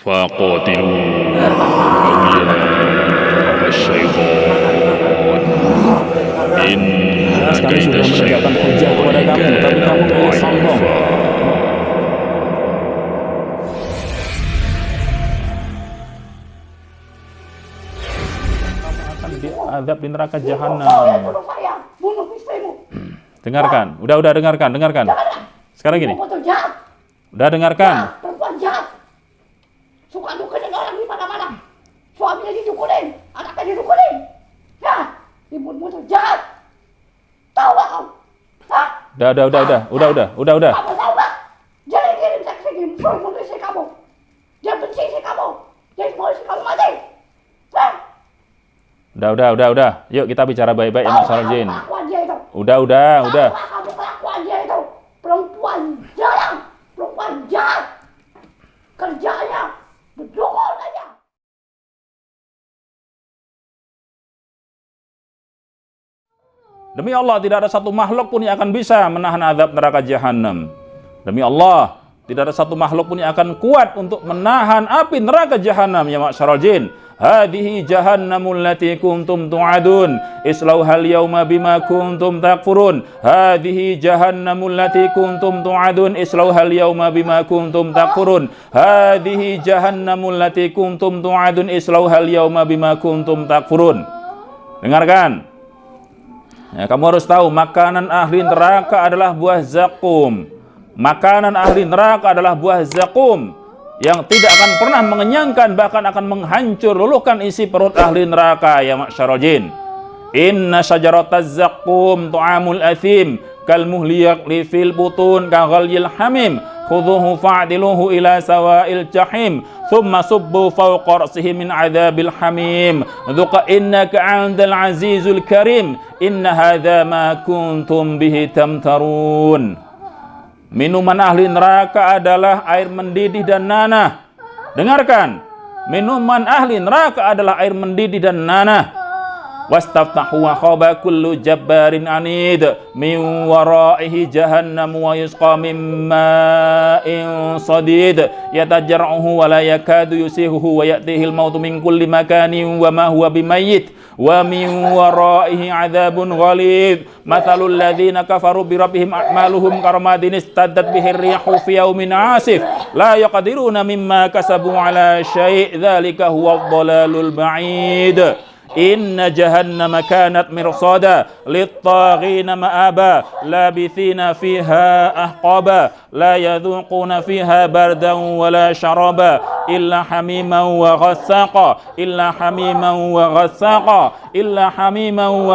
فقاتلوا أولياء الشيطان إن kami كيد sudah menegakkan hujah kepada الشيطان kamu, tapi كان kamu malah sombong. ضعيفا. Kamu akan diazab di neraka jahanam. Bunuh istrimu. Dengarkan, udah dengarkan. Sekarang gini, Kamu tuh jahat. udah dengarkan. Perempuan jahat. Suka dukulin orang di mana-mana. Suaminya didukulin, anaknya didukulin. Ya, ibumu tuh jahat. Tahu gak kamu? Hah? Udah. Kamu tahu gak? Jadi kirim seksi suruh bunuh istri kamu. Dia benci istri kamu. Dia mau istri kamu mati. Hah? Udah. Yuk kita bicara baik-baik ya Mak Sarjin. Kelakuan dia itu. Udah. Tahu gak kamu kelakuan dia itu? Perempuan jahat. Kerjanya berdukul aja. Demi Allah, tidak ada satu makhluk pun yang akan bisa menahan azab neraka jahanam. Demi Allah, tidak ada satu makhluk pun yang akan kuat untuk menahan api neraka jahanam ya ma'syaral jin. Hadhihi jahannamul lati kuntum tu'adun islauhal yawma bima kuntum takfurun. Hadhihi jahannamul lati kuntum tu'adun islauhal yawma bima kuntum takfurun. Hadhihi jahannamul lati kuntum tu'adun islauhal yawma bima kuntum takfurun. Dengarkan. Ya, kamu harus tahu makanan ahli neraka adalah buah zakum. Makanan ahli neraka adalah buah zakum yang tidak akan pernah mengenyangkan, bahkan akan menghancur luluhkan isi perut ahli neraka ya ma'syaral jin. Inna syajarataz zakum tu'amul athim kal muhli yaqli fil butun ka ghalyil hamim khudhuhu fa'diluhu ila sawa'il jahim thumma subbu fawqa ra'sihi min 'adzabil hamim dhuqa innaka 'andal 'azizul karim inna hadza ma kuntum bihi tamtarun. Minuman ahli neraka adalah air mendidih dan nanah. Dengarkan, minuman ahli neraka adalah air mendidih dan nanah. Wastaftahu wa khaba kullu jabbarin anid min waraihi jahannam wa yusqa min ma'in sadid yatajar'uhu wa la yakadu yusihuhu wa ya'tihil mautu min kulli makanin wa ma huwa bimayyit wa min waraihi 'adzabun ghalidh mathalul ladzina kafaru bi rabbihim a'maluhum karamadin istaddat bihi ar-rihu fi yawmin 'asif la yaqdiruna mimma kasabu 'ala syai' dzalika huwa ad-dhalalul ba'id. Inna jahannama kanat mirsada lit-taghina ma'aba labithina fiha ahqaba la yadhuquna fiha bardan wala syaraba illa hamiman wa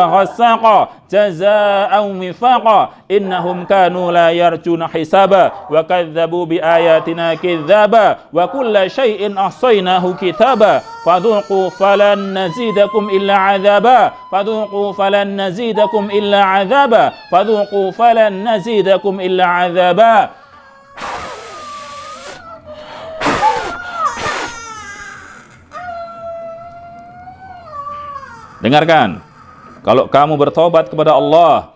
ghassaqa jazaa'an wifaqa innahum kanu la yarjuna hisaba wa kadzdzabu bi ayatina kidzaba wa kulla syai'in ahsaynahu kitaba fadhuqu falan nazidakum illa 'adzaba fadhuqu falan nazidakum illa 'adzaba fadhuqu falan nazidakum illa 'adzaba. Dengarkan, kalau kamu bertobat kepada Allah,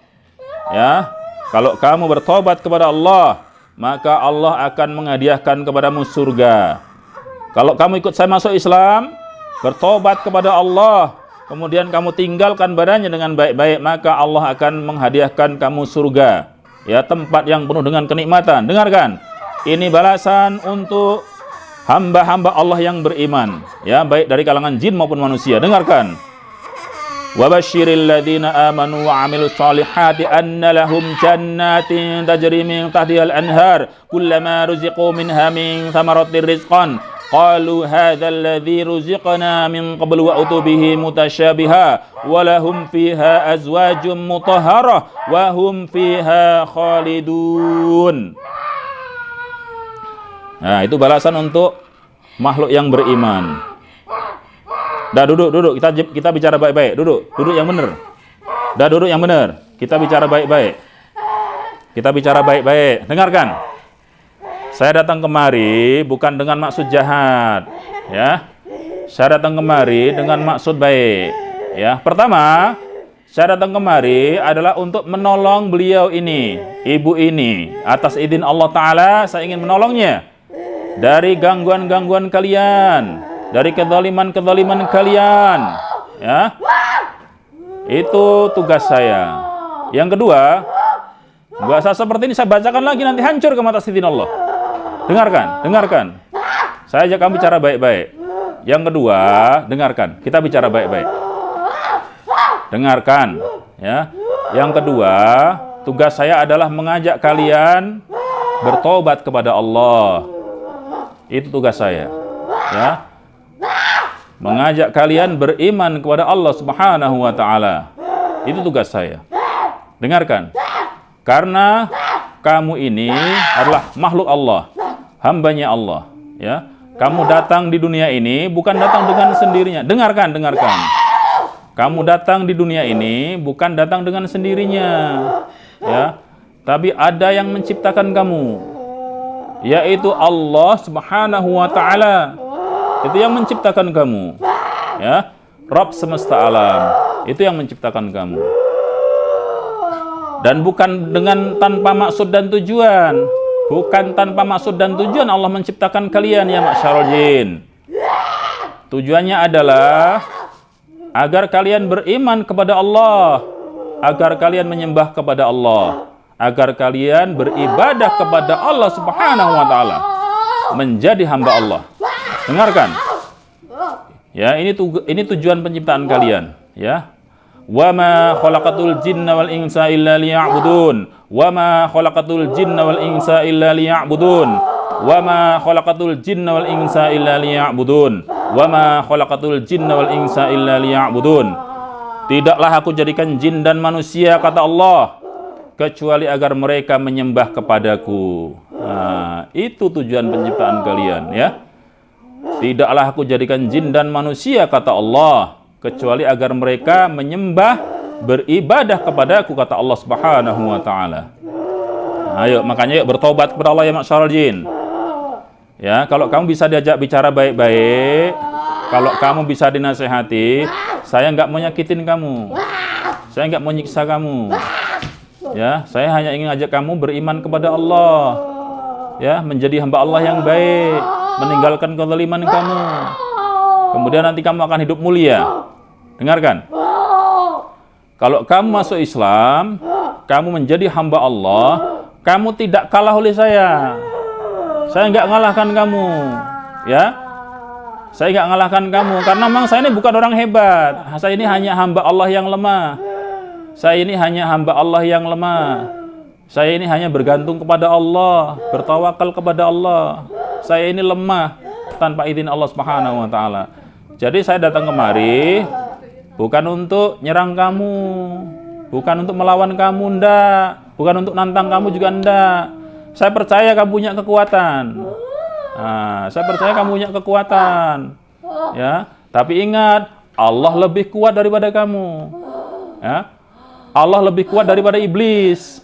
ya, kalau kamu bertobat kepada Allah, maka Allah akan menghadiahkan kepadamu surga. Kalau kamu ikut saya masuk Islam, bertobat kepada Allah, kemudian kamu tinggalkan badannya dengan baik-baik, maka Allah akan menghadiahkan kamu surga, ya, tempat yang penuh dengan kenikmatan. Dengarkan, ini balasan untuk hamba-hamba Allah yang beriman, ya, baik dari kalangan jin maupun manusia. Dengarkan. Wabashiril ladzina amanu wa 'amilus solihati anna lahum jannatin tajri min tahtihal anhar kullama ruziqu minha min thamaratir rizqan qalu hadzal ladzi ruziqna min qablu wa utubihi mutasyabiha wa lahum fiha azwajum mutahharah wa hum fiha khalidun. Nah, itu balasan untuk makhluk yang beriman. Dah duduk. Kita bicara baik-baik. Duduk yang benar. Dah duduk yang benar. Kita bicara baik-baik. Dengarkan. Saya datang kemari bukan dengan maksud jahat, ya. Saya datang kemari dengan maksud baik, ya. Pertama, saya datang kemari adalah untuk menolong beliau ini, ibu ini. Atas izin Allah Ta'ala saya ingin menolongnya. dari gangguan-gangguan kalian, dari kezaliman-kezaliman kalian. Ya. Itu tugas saya. Yang kedua, bahasa seperti ini saya bacakan lagi nanti hancur ke mata sidin Allah. Dengarkan. Saya ajak kamu bicara baik-baik. Yang kedua, dengarkan. Kita bicara baik-baik. Dengarkan, ya. Yang kedua, tugas saya adalah mengajak kalian bertobat kepada Allah. Itu tugas saya, ya. Mengajak kalian beriman kepada Allah Subhanahu wa taala. Itu tugas saya. Dengarkan. Karena kamu ini adalah makhluk Allah, hambanya Allah, ya. Kamu datang di dunia ini bukan datang dengan sendirinya. Dengarkan. Kamu datang di dunia ini bukan datang dengan sendirinya, ya. Tapi ada yang menciptakan kamu, yaitu Allah Subhanahu wa taala. Itu yang menciptakan kamu, ya. Rabb semesta alam, itu yang menciptakan kamu. Dan bukan dengan tanpa maksud dan tujuan. Bukan tanpa maksud dan tujuan Allah menciptakan kalian, ya ma'syarul jin. Tujuannya adalah agar kalian beriman kepada Allah, agar kalian menyembah kepada Allah, agar kalian beribadah kepada Allah Subhanahu wa taala, menjadi hamba Allah. Dengarkan. Ya, ini tujuan penciptaan kalian, ya. Wa ma khalaqatul jinna wal insa illa liya'budun. Wa ma khalaqatul jinna wal insa illa liya'budun. Wa ma khalaqatul jinna wal insa illa liya'budun. Wa ma khalaqatul jinna wal insa illa liya'budun. Tidaklah aku jadikan jin dan manusia, kata Allah, kecuali agar mereka menyembah kepadaku. Nah, itu tujuan penciptaan kalian, ya. Tidaklah aku jadikan jin dan manusia, kata Allah, kecuali agar mereka menyembah, beribadah kepadaku, kata Allah Subhanahu wa taala. Ayo, makanya yuk bertobat kepada Allah, ya ma'syarul jin. Ya, kalau kamu bisa diajak bicara baik-baik, kalau kamu bisa dinasehati, saya nggak mau nyakitin kamu. Saya nggak mau nyiksa kamu. Ya, saya hanya ingin ajak kamu beriman kepada Allah. Ya, menjadi hamba Allah yang baik, meninggalkan kezaliman kamu. Kemudian nanti kamu akan hidup mulia. Dengarkan. Kalau kamu masuk Islam, kamu menjadi hamba Allah, kamu tidak kalah oleh saya. Saya nggak ngalahkan kamu, ya. Saya nggak ngalahkan kamu karena memang saya ini bukan orang hebat. Saya ini hanya hamba Allah yang lemah. Saya ini hanya hamba Allah yang lemah. Saya ini hanya bergantung kepada Allah, bertawakal kepada Allah. Saya ini lemah tanpa izin Allah Subhanahu wa taala. Jadi saya datang kemari bukan untuk nyerang kamu, bukan untuk melawan kamu, ndak. Bukan untuk nantang kamu juga, ndak. Saya percaya kamu punya kekuatan. Nah, saya percaya kamu punya kekuatan. Ya, tapi ingat, Allah lebih kuat daripada kamu. Ya. Allah lebih kuat daripada iblis.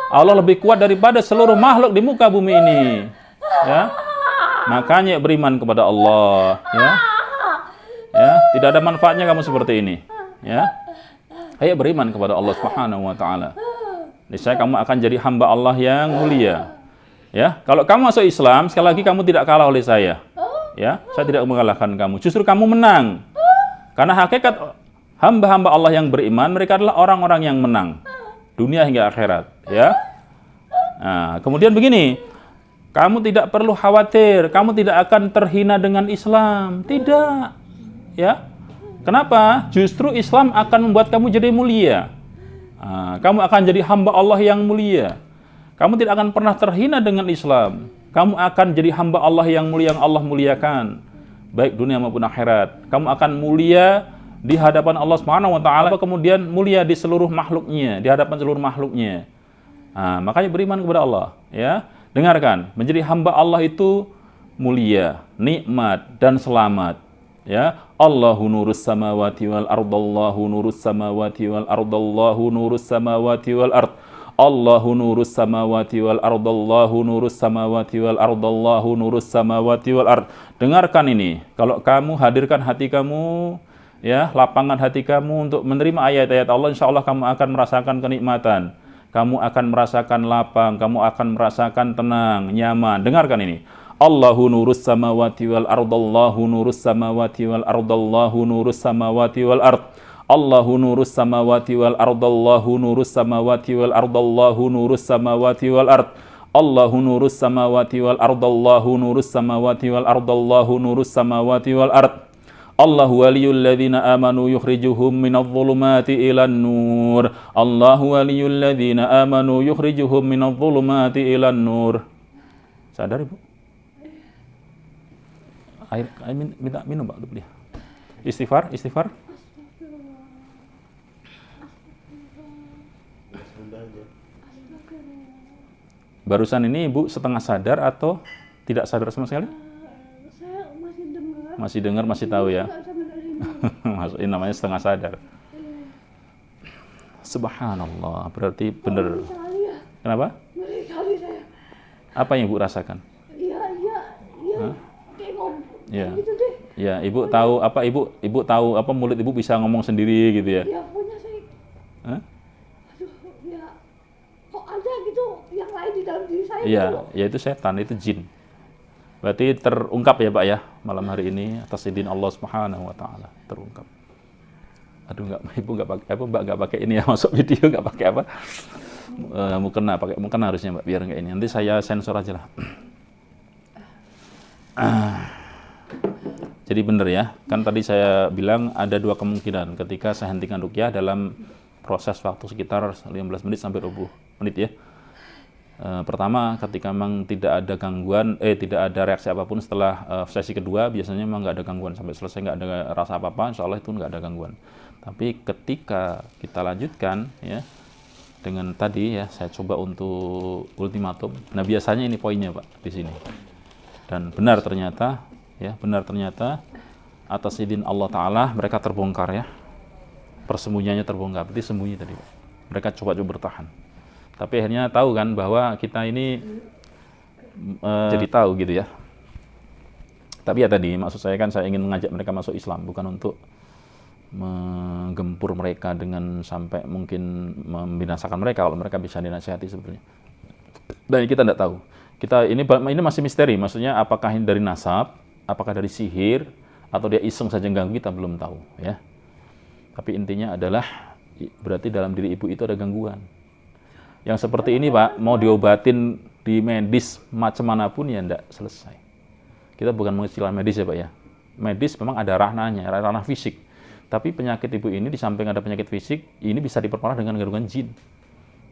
Allah lebih kuat daripada seluruh makhluk di muka bumi ini. Ya. Makanya beriman kepada Allah, ya. Ya, tidak ada manfaatnya kamu seperti ini, ya. Ayo beriman kepada Allah Subhanahu wa taala. Niscaya kamu akan jadi hamba Allah yang mulia. Ya, kalau kamu masuk Islam, sekali lagi kamu tidak kalah oleh saya. Ya, saya tidak mengalahkan kamu. Justru kamu menang. Karena hakikat hamba-hamba Allah yang beriman, mereka adalah orang-orang yang menang dunia hingga akhirat, ya. Nah, kemudian begini, kamu tidak perlu khawatir, kamu tidak akan terhina dengan Islam. Tidak. Ya. Kenapa? Justru Islam akan membuat kamu jadi mulia. Nah, kamu akan jadi hamba Allah yang mulia. Kamu tidak akan pernah terhina dengan Islam. Kamu akan jadi hamba Allah yang mulia, yang Allah muliakan, baik dunia maupun akhirat. Kamu akan mulia di hadapan Allah Subhanahu wa taala, kemudian mulia di seluruh makhluknya, di hadapan seluruh makhluknya. Nah, makanya beriman kepada Allah, ya. Dengarkan, menjadi hamba Allah itu mulia, nikmat dan selamat. Ya, Allahu nurus samawati wal ard, Allahu nurus samawati wal ard, Allahu nurus samawati wal ard, Allahu nurus samawati wal ard, Allahu nurus samawati wal ard, Allahu nurus samawati wal ard. Dengarkan ini, kalau kamu hadirkan hati kamu, ya, lapangan hati kamu untuk menerima ayat-ayat Allah, insya Allah kamu akan merasakan kenikmatan. kamu akan merasakan lapang, kamu akan merasakan tenang, nyaman. Dengarkan ini. Allahu nurus samawati wal ard, Allahu nurus samawati wal ard, Allahu nurus samawati wal ard. Allahu nurus samawati wal ard, Allahu nurus samawati wal ard, Allahu nurus samawati wal ard. Allahu nurus samawati wal ard, Allahu nurus samawati wal ard, Allahu nurus samawati wal ard. Allahu waliyul ladzina amanu yukhrijuhum minadh dhulumati ilan nur. Allahu waliyul ladzina amanu yukhrijuhum minadh dhulumati ilan nur. Sadar Ibu? Air minta minum Pak dulu dia. Istighfar, istighfar. Barusan ini Ibu setengah sadar atau tidak sadar sama sekali? Saya masih dengar. Masih dengar, masih tahu ya. Nggak bisa menerima. Masuk ini namanya setengah sadar. Subhanallah, berarti benar. Ngeri sekali ya. Kenapa? Ngeri sekali saya. Apa yang Ibu rasakan? Iya. Hah? Kayak mau Iya. gitu deh. Ya, Ibu tahu apa Ibu tahu apa mulut Ibu bisa ngomong sendiri gitu ya? Ya punya saya. Hah? Aduh, ya. Kok ada gitu yang lain di dalam diri saya Iya, gitu loh. ya itu setan, itu jin. Berarti terungkap ya Pak ya, malam hari ini atas izin Allah Subhanahu wa taala, terungkap. Aduh Ibu nggak pakai apa Mbak nggak pakai ini ya, masuk video nggak pakai apa? Mukena pakai mukena harusnya Mbak, biar nggak ini. Nanti saya sensor aja lah. Jadi benar ya, kan tadi saya bilang ada dua kemungkinan ketika saya hentikan ruqyah dalam proses waktu sekitar 15 menit sampai 20 menit ya. Pertama, ketika memang tidak ada gangguan, tidak ada reaksi apapun setelah sesi kedua, biasanya memang nggak ada gangguan sampai selesai, nggak ada rasa apa-apa, insya Allah itu nggak ada gangguan. Tapi ketika kita lanjutkan ya dengan tadi ya, saya coba untuk ultimatum. Nah biasanya ini poinnya Pak di sini. Dan benar ternyata atas izin Allah Ta'ala mereka terbongkar ya, persembunyiannya terbongkar, berarti sembunyi tadi Pak. Mereka coba bertahan, tapi akhirnya tahu kan bahwa kita ini jadi tahu gitu ya. Tapi ya tadi maksud saya kan saya ingin mengajak mereka masuk Islam, bukan untuk menggempur mereka dengan sampai mungkin membinasakan mereka kalau mereka bisa dinasihati sebenarnya. Dan kita tidak tahu. Kita ini masih misteri, maksudnya apakah ini dari nasab, apakah dari sihir, atau dia iseng saja ganggu, kita belum tahu ya. Tapi intinya adalah berarti dalam diri ibu itu ada gangguan. Yang seperti ini Pak, mau diobatin di medis macam manapun ya enggak selesai. Kita bukan mengistilah medis ya Pak ya. Medis memang ada ranahnya, ranah fisik. Tapi penyakit ibu ini di samping ada penyakit fisik, ini bisa diperparah dengan gangguan jin.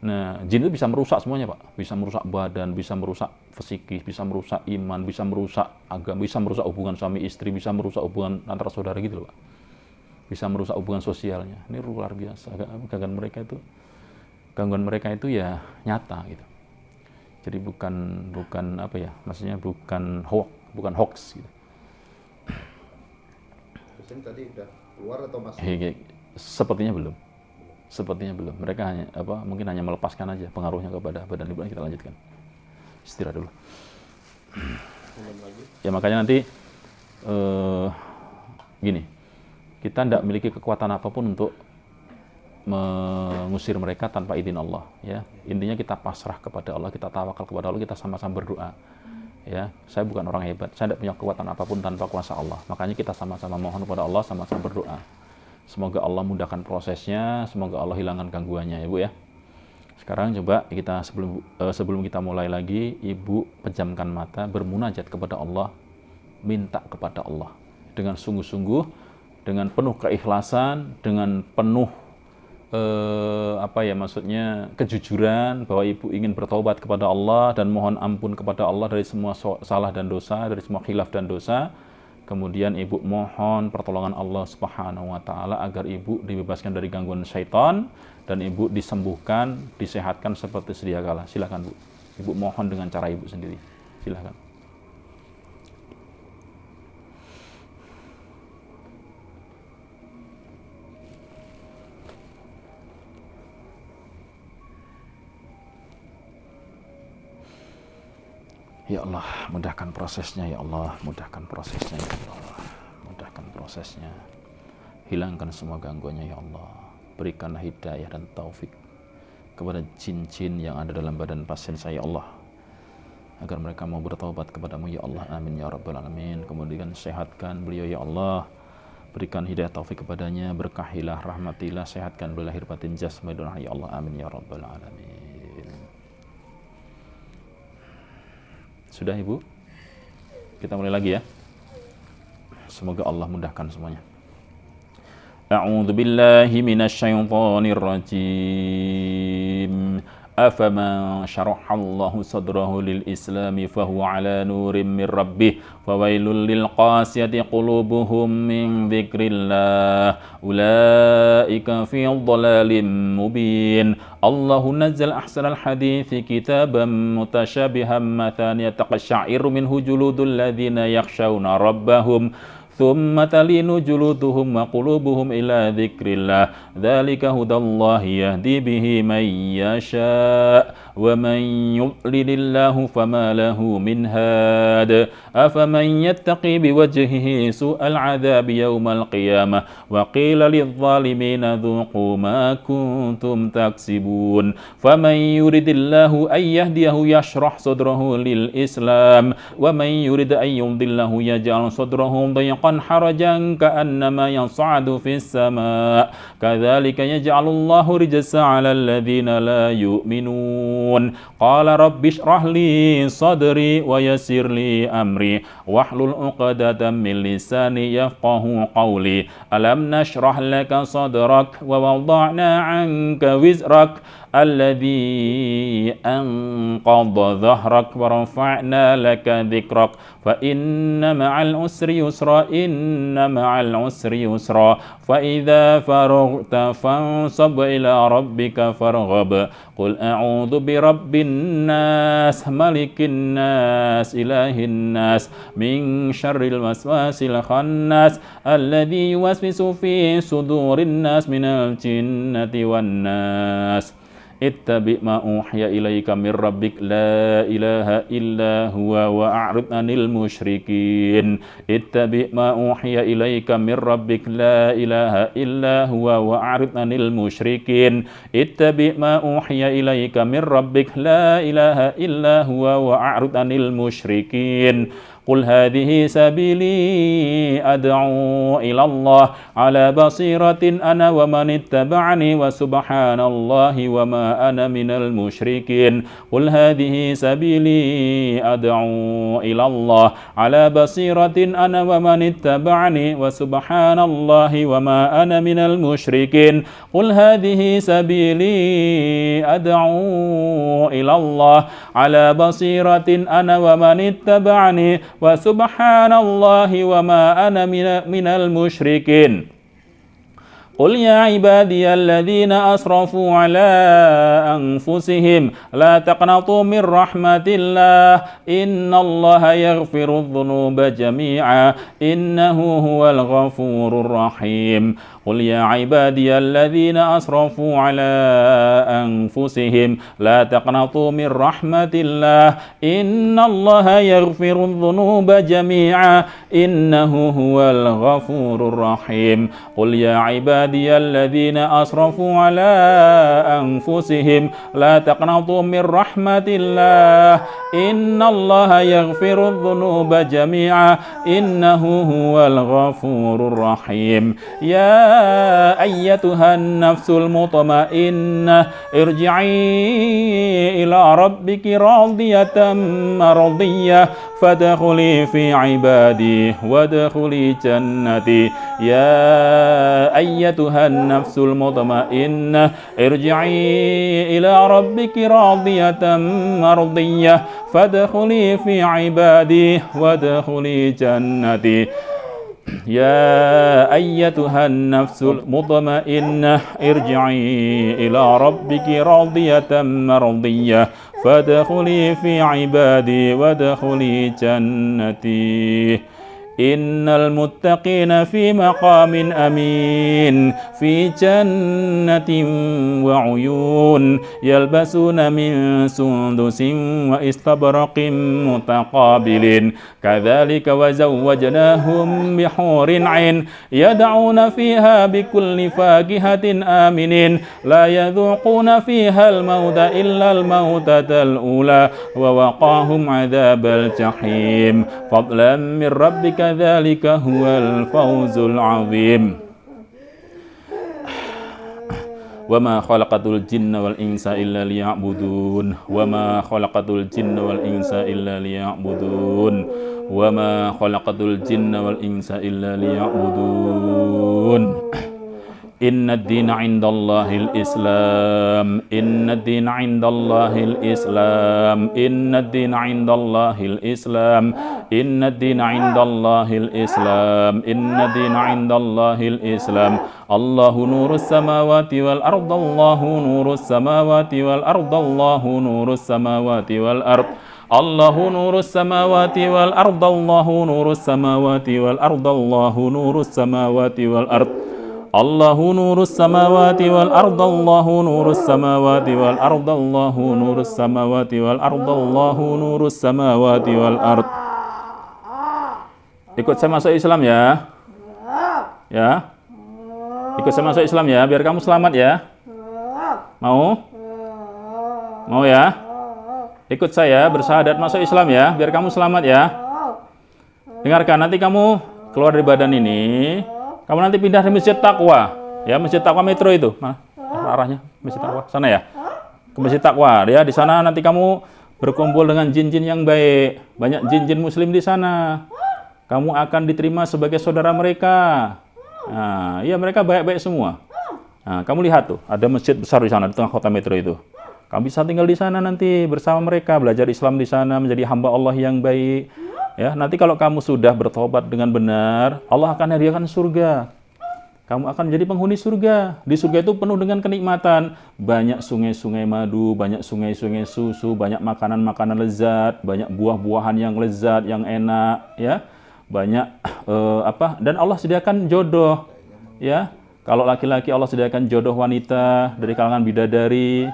Nah, jin itu bisa merusak semuanya Pak. Bisa merusak badan, bisa merusak psikis, bisa merusak iman, bisa merusak agama, bisa merusak hubungan suami istri, bisa merusak hubungan antara saudara gitu loh Pak. Bisa merusak hubungan sosialnya. Ini luar biasa. Gangguan mereka itu ya nyata gitu. Jadi bukan apa ya, maksudnya bukan hoax gitu. Mesin tadi udah keluar atau masih? Sepertinya belum. Mereka hanya mungkin hanya melepaskan aja pengaruhnya kepada badan ibu. Kita lanjutkan. Istirahat dulu. Ya makanya nanti gini, kita tidak memiliki kekuatan apapun untuk mengusir mereka tanpa izin Allah ya. Intinya kita pasrah kepada Allah, kita tawakal kepada Allah, kita sama-sama berdoa ya. Saya bukan orang hebat, saya tidak punya kekuatan apapun tanpa kuasa Allah, makanya kita sama-sama mohon kepada Allah, sama-sama berdoa. Semoga Allah mudahkan prosesnya, semoga Allah hilangkan gangguannya ya Bu ya. Sekarang coba kita sebelum kita mulai lagi, Ibu pejamkan mata, bermunajat kepada Allah, minta kepada Allah dengan sungguh-sungguh, dengan penuh keikhlasan, dengan penuh kejujuran bahwa Ibu ingin bertobat kepada Allah dan mohon ampun kepada Allah dari semua salah dan dosa, dari semua khilaf dan dosa. Kemudian Ibu mohon pertolongan Allah Subhanahu wa taala agar Ibu dibebaskan dari gangguan syaitan dan Ibu disembuhkan, disehatkan seperti sedia kala. Silakan Bu. Ibu mohon dengan cara Ibu sendiri. Silakan. Ya Allah, mudahkan prosesnya ya Allah, mudahkan prosesnya ya Allah, mudahkan prosesnya. Hilangkan semua gangguannya ya Allah. Berikanlah hidayah dan taufik kepada jin-jin yang ada dalam badan pasien saya, ya Allah, agar mereka mau bertaubat kepadamu, ya Allah. Amin ya rabbal alamin. Kemudian sehatkan beliau, ya Allah, berikan hidayah taufik kepadanya, berkahilah, rahmatilah, sehatkan beliau lahir batin jasmani dan ya Allah. Amin ya rabbal alamin. Sudah Ibu? Kita mulai lagi ya. Semoga Allah mudahkan semuanya. A'udzu billahi minasyaitonir rajim. أفمن شرح الله صدره للإسلام فهو على نور من ربه فويل للقاسية قلوبهم من ذكر الله أولئك في ضلال مبين الله نزل أحسن الحديث كتابا متشابها مثانية تقشعر منه جلود الذين يخشون ربهم ثم تلين جلودهم وقلوبهم إلى ذكر الله ذلك هدى الله يهدي به من يشاء ومن يضلل الله فما له من هاد أفمن يتقي بوجهه سوء العذاب يوم القيامة وقيل للظالمين ذوقوا ما كنتم تكسبون فمن يرد الله أن يهديه يشرح صدره للإسلام ومن يرد أن يضله يجعل صدره ضيقا حرجا كأنما يصعد في السماء كذلك يجعل الله رجس على الذين لا يؤمنون قال رب اشرح لي صدري ويسر لي أمري واحلل عقدة من لساني يفقه قولي ألم نشرح لك صدرك ووضعنا عنك وزرك الذي أنقض ظهرك ورفعنا لك ذكرك فإن مع العسر يسرا إن مع العسر يسرا فإذا فرغت فانصب إلى ربك فارغب قل أعوذ برب الناس ملك الناس إله الناس من شر الوسواس الخناس الذي يوسوس في صدور الناس من الجنة والناس اتبع ما أوحي إليك من ربك لا إله إلا هو وأعرض عن المشركين اتبع ما أوحي إليك من ربك لا إله إلا هو وأعرض عن المشركين اتبع ما أوحي إليك من ربك لا إله إلا هو وأعرض عن المشركين قل هذه سبيلي أدعو إلى الله على بصيرة أنا ومن اتبعني وسبحان الله وما أنا من المشركين قل هذه سبيلي أدعو إلى الله على بصيرة أنا ومن اتبعني وسبحان الله وما أنا من المشركين قل هذه سبيلي أدعو إلى الله على بصيرة أنا ومن اتبعني وسبحان الله وما أنا من المشركين قل يا عبادي الذين أسرفوا على أنفسهم لا تقنطوا من رحمة الله إن الله يغفر الذنوب جميعا إنه هو الغفور الرحيم قل يا عبادي الذين أسرفوا على أنفسهم لا تقنطوا من رحمة الله إن الله يغفر الذنوب جميعا إنه هو الغفور الرحيم قل يا عبادي الذين أسرفوا على أنفسهم لا تقنطوا من رحمة الله إن الله يغفر الذنوب جميعا إنه هو الغفور الرحيم يا أيتها النفس المطمئنة ارجعي إلى ربك راضية مرضية فادخلي في عبادي وادخلي جنتي يا أيتها النفس المطمئنة ارجعي إلى ربك راضية مرضية فادخلي في عبادي وادخلي جنتي يا أيتها النفس المطمئنة ارجعي إلى ربك راضية مرضية فادخلي في عبادي وادخلي جنتي Innal muttaqina fi maqamin amin fi jannatin wa uyun yalbasuna min sundusin wa istabraqin mutaqabilin kadzalika wa zawwajnahum bihurin 'ain yad'una fiha bikulli fakihatin aminin la yadhuquna fiha al-mauta illa al-mautatal ula wa waqahum 'adzabal jahim fadlan min rabbika dzalika huwal fawzul 'azim. Wa ma khalaqatul jinna wal insa illa liya'budun wa ma khalaqatul jinna wal insa illa liya'budun wa ma khalaqatul jinna wal insa illa liya'budun. Inna ad-dina 'indallahil Islam. Inna ad-dina 'indallahil Islam. Inna ad-dina 'indallahil Islam. Inna ad-dina 'indallahil Islam. Inna ad-dina 'indallahil Islam. Allahu nurus samawati wal ard. Allahu nurus samawati wal ard. Allahu nurus samawati wal ard. Allahu nurus samawati wal ard. Allahu nurus samawati wal ard. Allahu nurus samawati wal ard. Allahu nurus samawati wal ard. Allahu nurus samawati wal ard. Allahu nurus samawati wal ard. Allahu nurus samawati wal ard. Ikut saya masuk Islam ya. Ya. Ikut saya masuk Islam ya, biar kamu selamat ya. Mau? Mau ya? Ikut saya bersyahadat masuk Islam ya, biar kamu selamat ya. Dengarkan, nanti kamu keluar dari badan ini, kamu nanti pindah di Masjid Taqwa. Ya, Masjid Taqwa Metro itu. Mana arahnya? Masjid Taqwa. Sana ya. Ke Masjid Taqwa. Ya, di sana nanti kamu berkumpul dengan jin-jin yang baik. Banyak jin-jin muslim di sana. Kamu akan diterima sebagai saudara mereka. Nah, iya mereka baik-baik semua. Nah, kamu lihat tuh, ada masjid besar di sana di tengah kota Metro itu. Kamu bisa tinggal di sana nanti bersama mereka, belajar Islam di sana, menjadi hamba Allah yang baik. Ya, nanti kalau kamu sudah bertobat dengan benar, Allah akan hadiahkan surga. Kamu akan menjadi penghuni surga. Di surga itu penuh dengan kenikmatan. Banyak sungai-sungai madu, banyak sungai-sungai susu, banyak makanan-makanan lezat, banyak buah-buahan yang lezat, yang enak, ya. Banyak dan Allah sediakan jodoh, ya. Kalau laki-laki Allah sediakan jodoh wanita dari kalangan bidadari,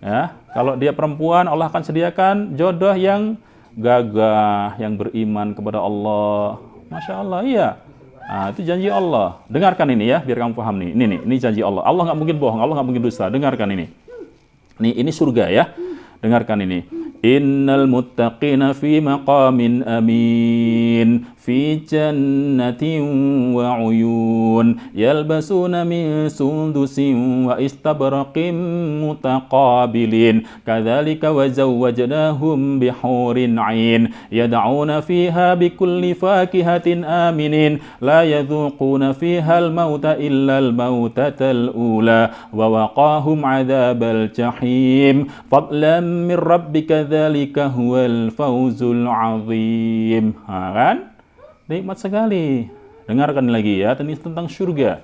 ya. Kalau dia perempuan Allah akan sediakan jodoh yang gagah, yang beriman kepada Allah. Masya Allah, iya. Nah, itu janji Allah. Dengarkan ini ya, biar kamu paham nih. Ini janji Allah. Allah nggak mungkin bohong, Allah nggak mungkin dusta. Dengarkan ini. Ini surga ya. Dengarkan ini. Innal muttaqina fi maqamin amin fi jannatin wa uyun yalbasuna min sundusin wa istabraqin mutaqabilin kadzalika wa zawwajnahum bihurin 'ain yad'una fiha bikulli fakihatin aminin la yadhuquna fiha al-mauta illa al-mautatal ula wa waqahum 'adzabal jahim fadlan min rabbika dzalika huwal fawzul 'azim. Kan? Nikmat sekali. Dengarkan lagi ya, ini tentang surga.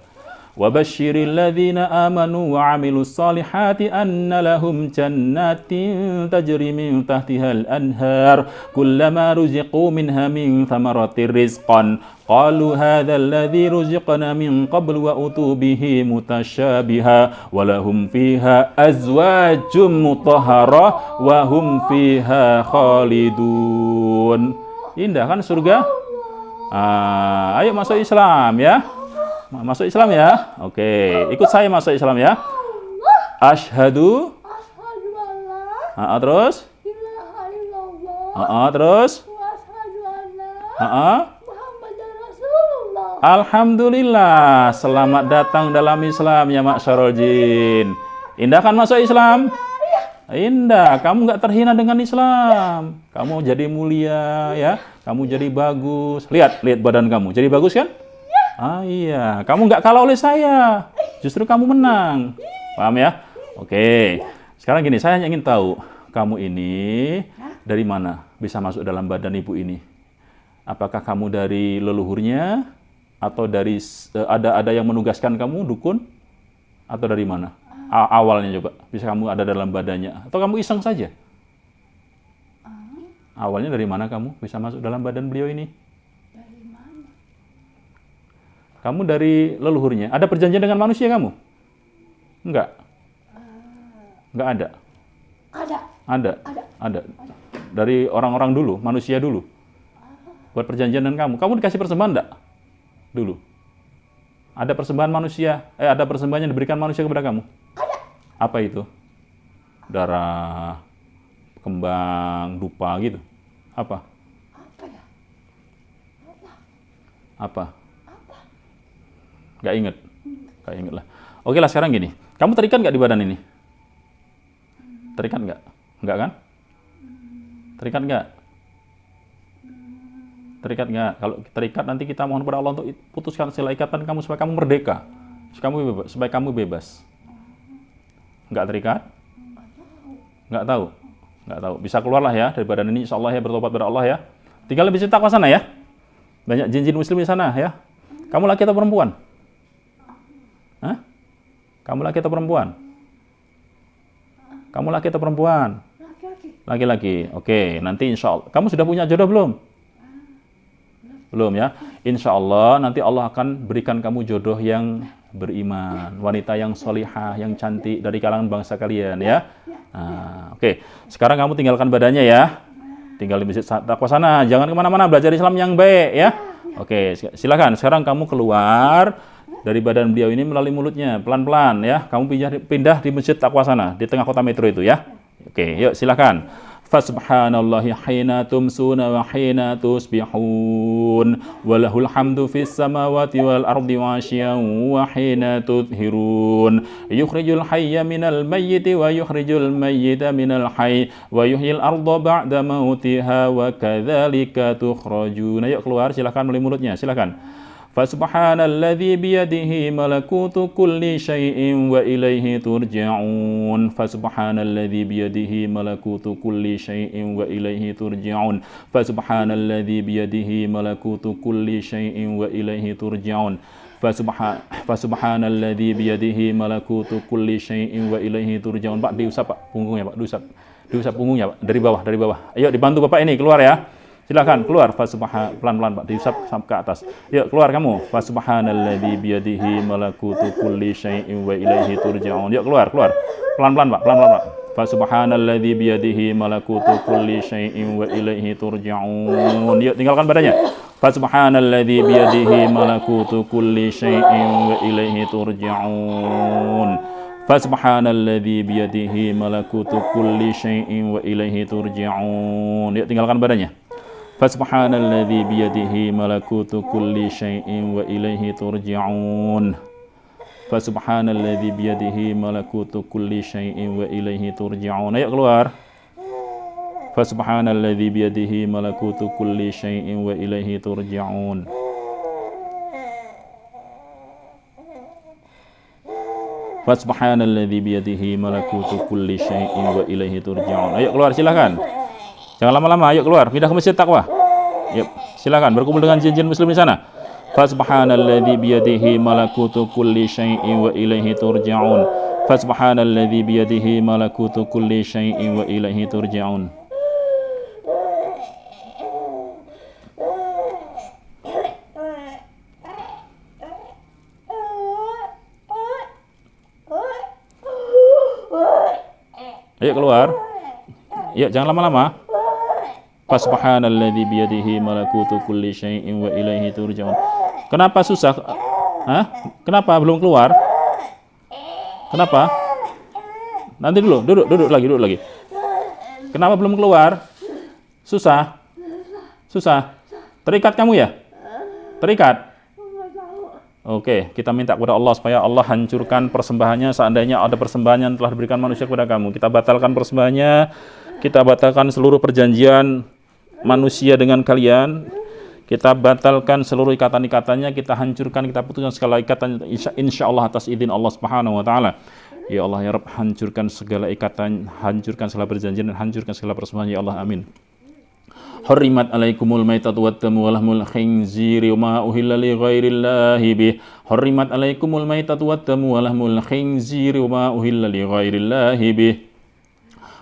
Wa basyiril ladzina amanu wa 'amilus solihati anna lahum jannatin tajri min tahtihal anhar kullama ruziqu minha min thamaratir rizqan qalu hadzal ladzi ruziqna min qablu wa utu bihi mutasyabiha wa lahum fiha azwajum mutahharah wa hum fiha khalidun. Indah kan surga? Ayo masuk Islam ya. Masuk Islam ya. Oke, ikut saya masuk Islam ya. Asyhadu Allah. Terus? Terus? Alhamdulillah, selamat datang dalam Islam ya Ma'syarul Jin. Indah kan masuk Islam? Indah, kamu nggak terhina dengan Islam. Kamu jadi mulia ya, kamu jadi bagus. Lihat badan kamu, jadi bagus kan? Iya, kamu nggak kalah oleh saya. Justru kamu menang. Paham ya? Oke. Sekarang gini, saya hanya ingin tahu, kamu ini dari mana bisa masuk dalam badan ibu ini? Apakah kamu dari leluhurnya atau dari ada yang menugaskan kamu, dukun? Atau dari mana? Awalnya coba, bisa kamu ada dalam badannya atau kamu iseng saja? Awalnya dari mana kamu bisa masuk dalam badan beliau ini? Dari mana? Kamu dari leluhurnya. Ada perjanjian dengan manusia kamu? Enggak. Enggak ada. Ada. Ada. Ada. Dari orang-orang dulu, manusia dulu. Buat perjanjian dengan kamu. Kamu dikasih persembahan enggak? Dulu. Ada persembahan manusia, ada persembahan yang diberikan manusia kepada kamu? Ada. Apa itu? Darah, kembang, dupa gitu. Apa? Apa ya? Apa? Gak inget? Gak inget lah. Oke lah, sekarang gini. Kamu terikat nggak di badan ini? Terikat nggak? Nggak kan? Terikat nggak? Terikat nggak? Kalau terikat nanti kita mohon kepada Allah untuk putuskan sila ikatan kamu supaya kamu merdeka. Supaya kamu bebas. Nggak terikat? Nggak tahu? Nggak tahu. Bisa keluarlah ya dari badan ini, insya Allah ya, bertobat kepada Allah ya. Tinggal lebih takwa sana ya. Banyak jin-jin muslim di sana ya. Kamu laki atau perempuan? Hah? Kamu laki atau perempuan? Kamu laki atau perempuan? Laki-laki. Laki-laki. Oke, nanti insya Allah. Kamu sudah punya jodoh belum? Belum ya. Insya Allah nanti Allah akan berikan kamu jodoh yang beriman, wanita yang solihah, yang cantik dari kalangan bangsa kalian ya. Nah, oke. Sekarang kamu tinggalkan badannya ya. Tinggal di masjid takwa sana. Jangan kemana-mana, belajar Islam yang baik ya. Oke, silakan. Sekarang kamu keluar dari badan beliau ini melalui mulutnya, pelan-pelan ya. Kamu pindah di masjid takwa sana, di tengah kota metro itu ya. Oke, yuk silakan. Fasubhanallahi hina tumsuna wa hina tusbihun walahul hamdu fis samawati wal ardi wa asyan wa hina tudhirun yukhrijul hayya minal mayyiti wa yukhrijul mayyita minal hayy wa yuhyil arda ba'da mautiha wa kadzalika tukhrajun. Ayo keluar, silakan melalui mulutnya, silakan. Fasubhanalladzi biyadihi malakutu kulli syai'in wa ilaihi turja'un. Fasubhanalladzi biyadihi malakutu kulli syai'in wa ilaihi turja'un. Fasubhanalladzi biyadihi malakutu kulli syai'in wa ilaihi turja'un. Fasubhanalladzi biyadihi malakutu kulli syai'in wa ilaihi turja'un. Pak, diusap Pak punggungnya Pak, diusap. Diusap punggungnya Pak, dari bawah. Ayo dibantu Bapak ini keluar ya. Silakan keluar, pelan-pelan Pak, diusap sampai ke atas. Yuk keluar kamu. Fasubhanalladzi biyadihi malakutu kulli syai'in wa ilaihi turja'un. Yuk keluar. Pelan-pelan Pak, Pak. Fasubhanalladzi biyadihi malakutu kulli syai'in wa ilaihi turja'un. Yuk tinggalkan badannya. Fasubhanalladzi biyadihi malakutu kulli syai'in wa ilaihi turja'un. Fasubhanalladzi biyadihi malakutu kulli syai'in wa ilaihi turja'un. Yuk tinggalkan badannya. Fasubhanalladzi biyadihi malakutu kulli syai'in wa ilaihi turja'un. Fasubhanalladzi biyadihi malakutu kulli syai'in wa ilaihi turja'un. Ayo keluar. Fasubhanalladzi biyadihi malakutu kulli syai'in wa ilaihi turja'un. Fasubhanalladzi biyadihi malakutu kulli syai'in wa ilaihi turja'un. Ayo keluar, silakan. Jangan lama-lama, ayo keluar, pindah ke masjid takwa. Yuk, silakan berkumpul dengan jin-jin muslim di sana. Fasubhanalladzi biyadihi malakutu kulli syai'in wa ilaihi turja'un. Fasubhanalladzi biyadihi malakutu kulli syai'in wa ilaihi turja'un. Ayo keluar. Yuk, jangan lama-lama. Fasubhanalladzi biyadihi malakutu kulli syai'in wa ilaihi turja'un. Kenapa susah? Hah? Kenapa belum keluar? Kenapa? Nanti dulu, duduk lagi. Kenapa belum keluar? Susah? Terikat kamu ya? Terikat? Oke, kita minta kepada Allah supaya Allah hancurkan persembahannya. Seandainya ada persembahan yang telah diberikan manusia kepada kamu, kita batalkan persembahannya. Kita batalkan seluruh perjanjian manusia dengan kalian. Kita batalkan seluruh ikatan-ikatannya, kita hancurkan, kita putuskan segala ikatan insya Allah atas izin Allah Subhanahu wa taala. Ya Allah ya Rabb, hancurkan segala ikatan, hancurkan segala perjanjian, dan hancurkan segala persembahan ya Allah, amin. Hurrimat alaikumul maitatu wattamu walahmul khinziri wa ma uhilla li ghairillahi bih. Hurrimat alaikumul maitatu wattamu walahmul khinziri wa ma uhilla li ghairillahi bih.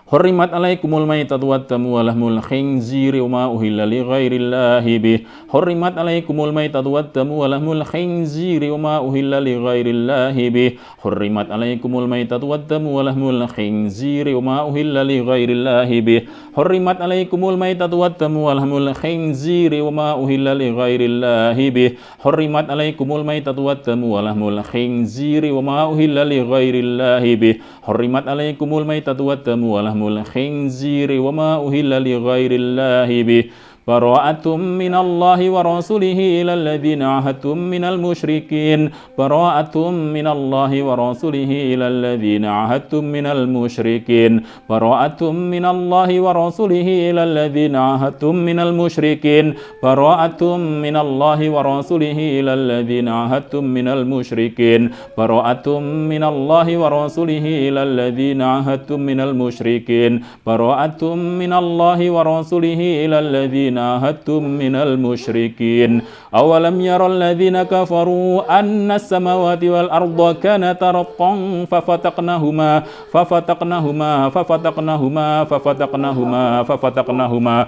Hurrimat alaikumul maitatu waddamu wa lahmul khinziri wa ma uhilla li ghairillahi bih. Hurrimat alaikumul maitatu waddamu wa lahmul khinziri wa ma uhilla li ghairillahi bih. Hurrimat alaikumul maitatu waddamu wa lahmul khinziri wa ma uhilla li ghairillahi bih. Hurrimat alaikumul maitatu waddamu wa lahmul khinziri wa ma uhilla li ghairillahi bih. Hurrimat alaikumul maitatu waddamu wa lahmul khinziri wa ma uhilla li ghairillahi bih. Hurrimat alaikumul maitatu waddamu wa lahmul khinziri wa ma uhilla li ghairillahi bih. Bara'atum minallahi wa rasulihi ila alladhina ahadtum minal musyrikin. Bara'atum minallahi wa rasulihi ila alladhina ahadtum minal musyrikin. Bara'atum minallahi wa rasulihi ila alladhina ahadtum minal musyrikin. Bara'atum minallahi wa rasulihi ila alladhina ahadtum minal musyrikin. Bara'atum minallahi wa rasulihi ila alladhina ahadtum minal musyrikin. Bara'atum minallahi wa rasulihi ila alladhina ahadtum minal musyrikin. Awalam yara alladhina kafaru anna as-samawati wal arda kanata ratqan fafataqnahuma fafataqnahuma fafataqnahuma fafataqnahuma fafataqnahuma fafataqnahuma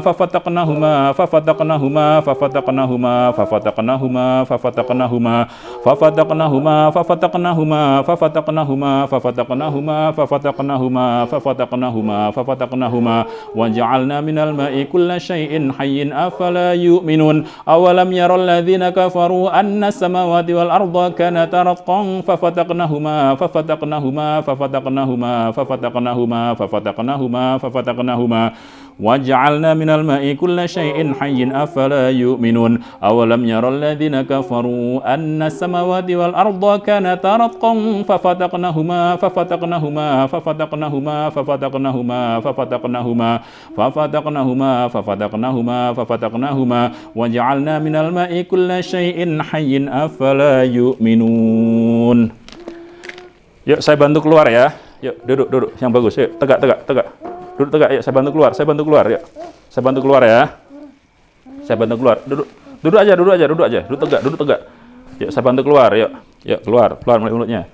fafataqnahuma fafataqnahuma fafataqnahuma fafataqnahuma fafataqnahuma fafataqnahuma fafataqnahuma fafataqnahuma fafataqnahuma fafataqnahuma fafataqnahuma fafataqnahuma wa ja'alna minal ma'i kulla syai'in hayyin afala yu'minun. Awalam yaral ladzina kafaru anna as-samawati wal arda kanata ratqan fafataqnahuma fafataqnahuma fafataqnahuma fafataqnahuma fafataqnahuma fafataqnahuma waja'alna minal ma'i kulla syai'in hayyin afala yu'minun. Awalam yaral ladzina kafaru anna as-samawati wal arda kanata ratqan fafataqnahuma fafataqnahuma fafataqnahuma fafataqnahuma fafataqnahuma fafataqnahuma fafataqnahuma fafataqnahuma waja'alna minal ma'i kulla syai'in hayyin afala yu'minun. Yuk saya bantu keluar ya. Yuk duduk yang bagus. Yuk tegak. Duduk tegak, ya saya bantu keluar, ya. Saya bantu keluar ya. Saya bantu keluar. Duduk aja, duduk tegak. Ya, saya bantu keluar, yuk. Ya, keluar melalui mulutnya.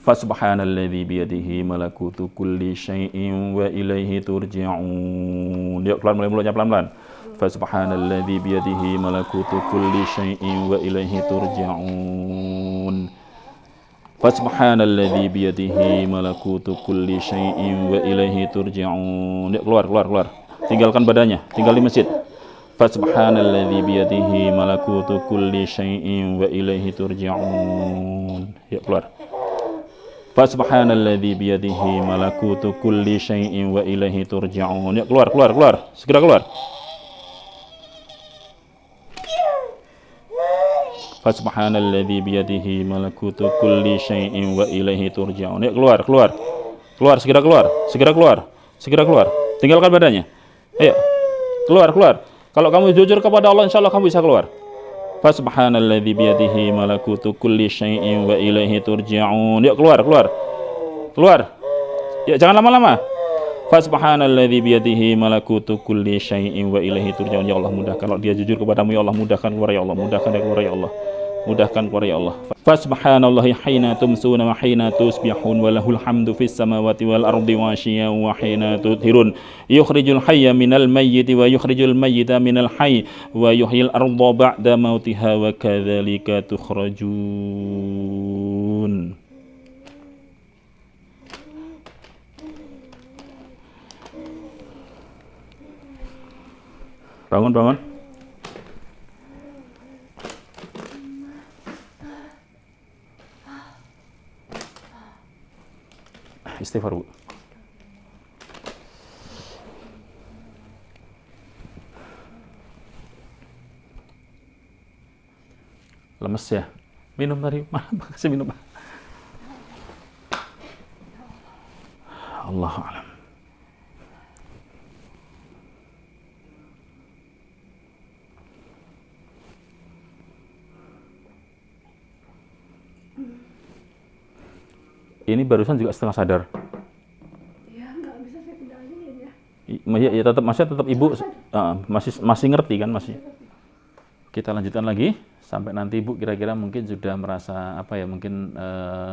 Fasubhanalladzi biyadihi malakutu kulli syai'in wa ilaihi turja'un. Yuk, keluar melalui mulutnya pelan-pelan. Fasubhanalladzi biyadihi malakutu kulli syai'in wa ilaihi turja'un. Fasubhanalladzi biyadihi malakutu kulli syai'in wa ilaihi turja'un. Yuk, keluar. Tinggalkan badannya, tinggal di masjid. Fasubhanalladzi biyadihi malakutu kulli syai'in wa ilaihi turja'un. Yuk, keluar. Fasubhanalladzi biyadihi malakutu kulli syai'in wa ilaihi turja'un. Yuk, keluar. Segera keluar. Fasubhanalladzi biyadihi malakutu kulli syai'in wa ilaihi turja'un. Yuk, keluar. Segera keluar. Tinggalkan badannya. Ayo. Keluar. Kalau kamu jujur kepada Allah, insyaallah kamu bisa keluar. Fasubhanalladzi biyadihi malakutu kulli syai'in wa ilaihi turja'un. Yuk, keluar. Ya, jangan lama-lama. Fasubhanalladzi biyadihi malakutu kulli syai'in wa ilaihi turja'un. Ya Allah, mudahkan kalau dia jujur kepadamu, ya Allah, mudahkan keluar ya Allah, mudahkan keluar ya Allah. Fasubhanallahi hina tumsuna wa hina tusbihun wa lahul hamdu fis samawati wal ardi wa asyiyan wa hina tudhirun. Yukhrijul hayya minal mayyiti wa yukhrijul mayyita minal hayy wa yuhyil arda ba'da mautiha wa kadzalika tukhrajun. Bangun. Istighfar, Bu. Lemes ya? Minum tadi. Kasih minum. Allahu a'lam. Ini barusan juga setengah sadar. Ya, nggak bisa saya kendaliin ya. Ya tetap ibu masih ngerti kan masih. Kita lanjutkan lagi sampai nanti ibu kira-kira mungkin sudah merasa mungkin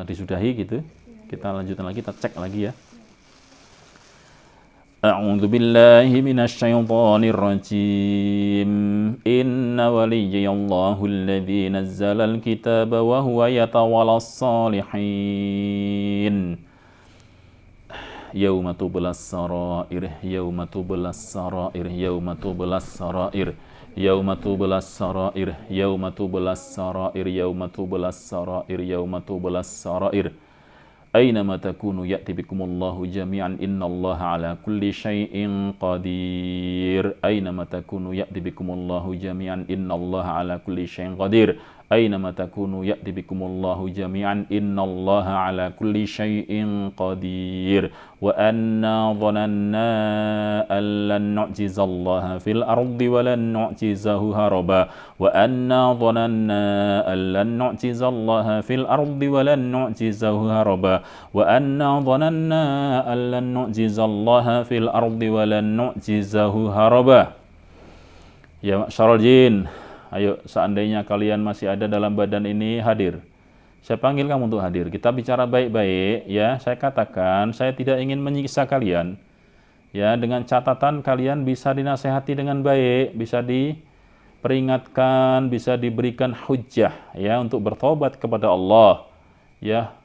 disudahi gitu. Kita lanjutkan lagi, kita cek lagi ya. أعوذ بالله من الشيطان الرجيم إن وليي الله الذي نزل الكتاب وهو يتولى الصالحين يوم تبلى السرائر يوم تبلى السرائر يوم تبلى السرائر يوم تبلى السرائر يوم تبلى السرائر يوم تبلى السرائر يوم تبلى السرائر أينما تكونوا يأتي بكم الله جميعا إن الله على كل شيء قدير أينما تكونوا يأتي بكم الله جميعا إن الله على كل شيء قدير أينما تكونوا يأتي بكم الله جميعا إن الله على كل شيء قدير وأنا ظننا أن لن نعجز الله في الأرض ولن نعجزه هربا وأنا ظننا أن لن نعجز الله في الأرض ولن نعجزه هربا وأنا ظننا أن لن نعجز الله في الأرض ولن نعجزه هربا. Ya ma'syaral jin, ayo seandainya kalian masih ada dalam badan ini, hadir. Saya panggil kamu untuk hadir. Kita bicara baik-baik ya. Saya katakan saya tidak ingin menyiksa kalian. Ya, dengan catatan kalian bisa dinasehati dengan baik, bisa diperingatkan, bisa diberikan hujjah ya untuk bertobat kepada Allah. Ya.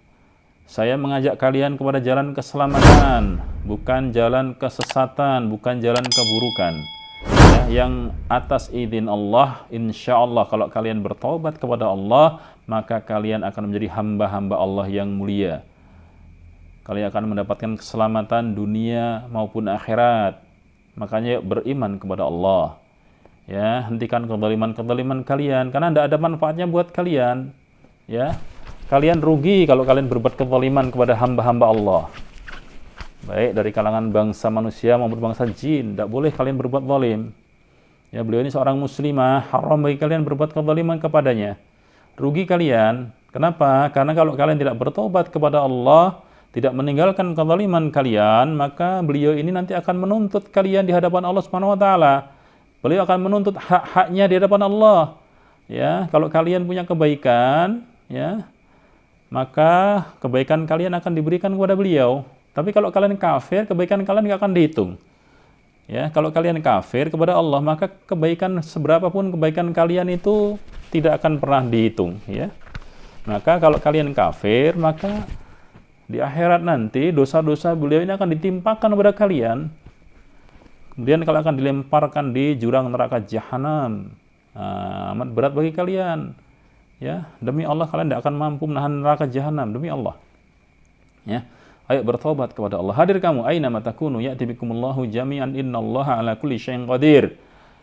Saya mengajak kalian kepada jalan keselamatan, bukan jalan kesesatan, bukan jalan keburukan. Yang atas izin Allah, insya Allah kalau kalian bertobat kepada Allah, maka kalian akan menjadi hamba-hamba Allah yang mulia. Kalian akan mendapatkan keselamatan dunia maupun akhirat. Makanya beriman kepada Allah. Ya, hentikan kezaliman-kezaliman kalian, karena tidak ada manfaatnya buat kalian. Ya, kalian rugi kalau kalian berbuat kezaliman kepada hamba-hamba Allah. Baik dari kalangan bangsa manusia maupun bangsa jin, tidak boleh kalian berbuat zalim. Ya, beliau ini seorang muslimah, haram bagi kalian berbuat kezaliman kepadanya. Rugi kalian. Kenapa? Karena kalau kalian tidak bertobat kepada Allah, tidak meninggalkan kezaliman kalian, maka beliau ini nanti akan menuntut kalian di hadapan Allah Subhanahu wa taala. Beliau akan menuntut hak-haknya di hadapan Allah. Ya, kalau kalian punya kebaikan, ya, maka kebaikan kalian akan diberikan kepada beliau. Tapi kalau kalian kafir, kebaikan kalian nggak akan dihitung. Ya, kalau kalian kafir kepada Allah, maka kebaikan seberapapun kebaikan kalian itu tidak akan pernah dihitung. Ya, maka kalau kalian kafir, maka di akhirat nanti dosa-dosa beliau ini akan ditimpakan kepada kalian. Kemudian kalian akan dilemparkan di jurang neraka jahanam. Amat berat bagi kalian. Ya, demi Allah kalian tidak akan mampu menahan neraka jahanam, demi Allah. Ya. Ayo bertobat kepada Allah. Hadir kamu, aina matakunu ya'ti bikumullahu jami'an innallaha ala kulli syai'in qadir.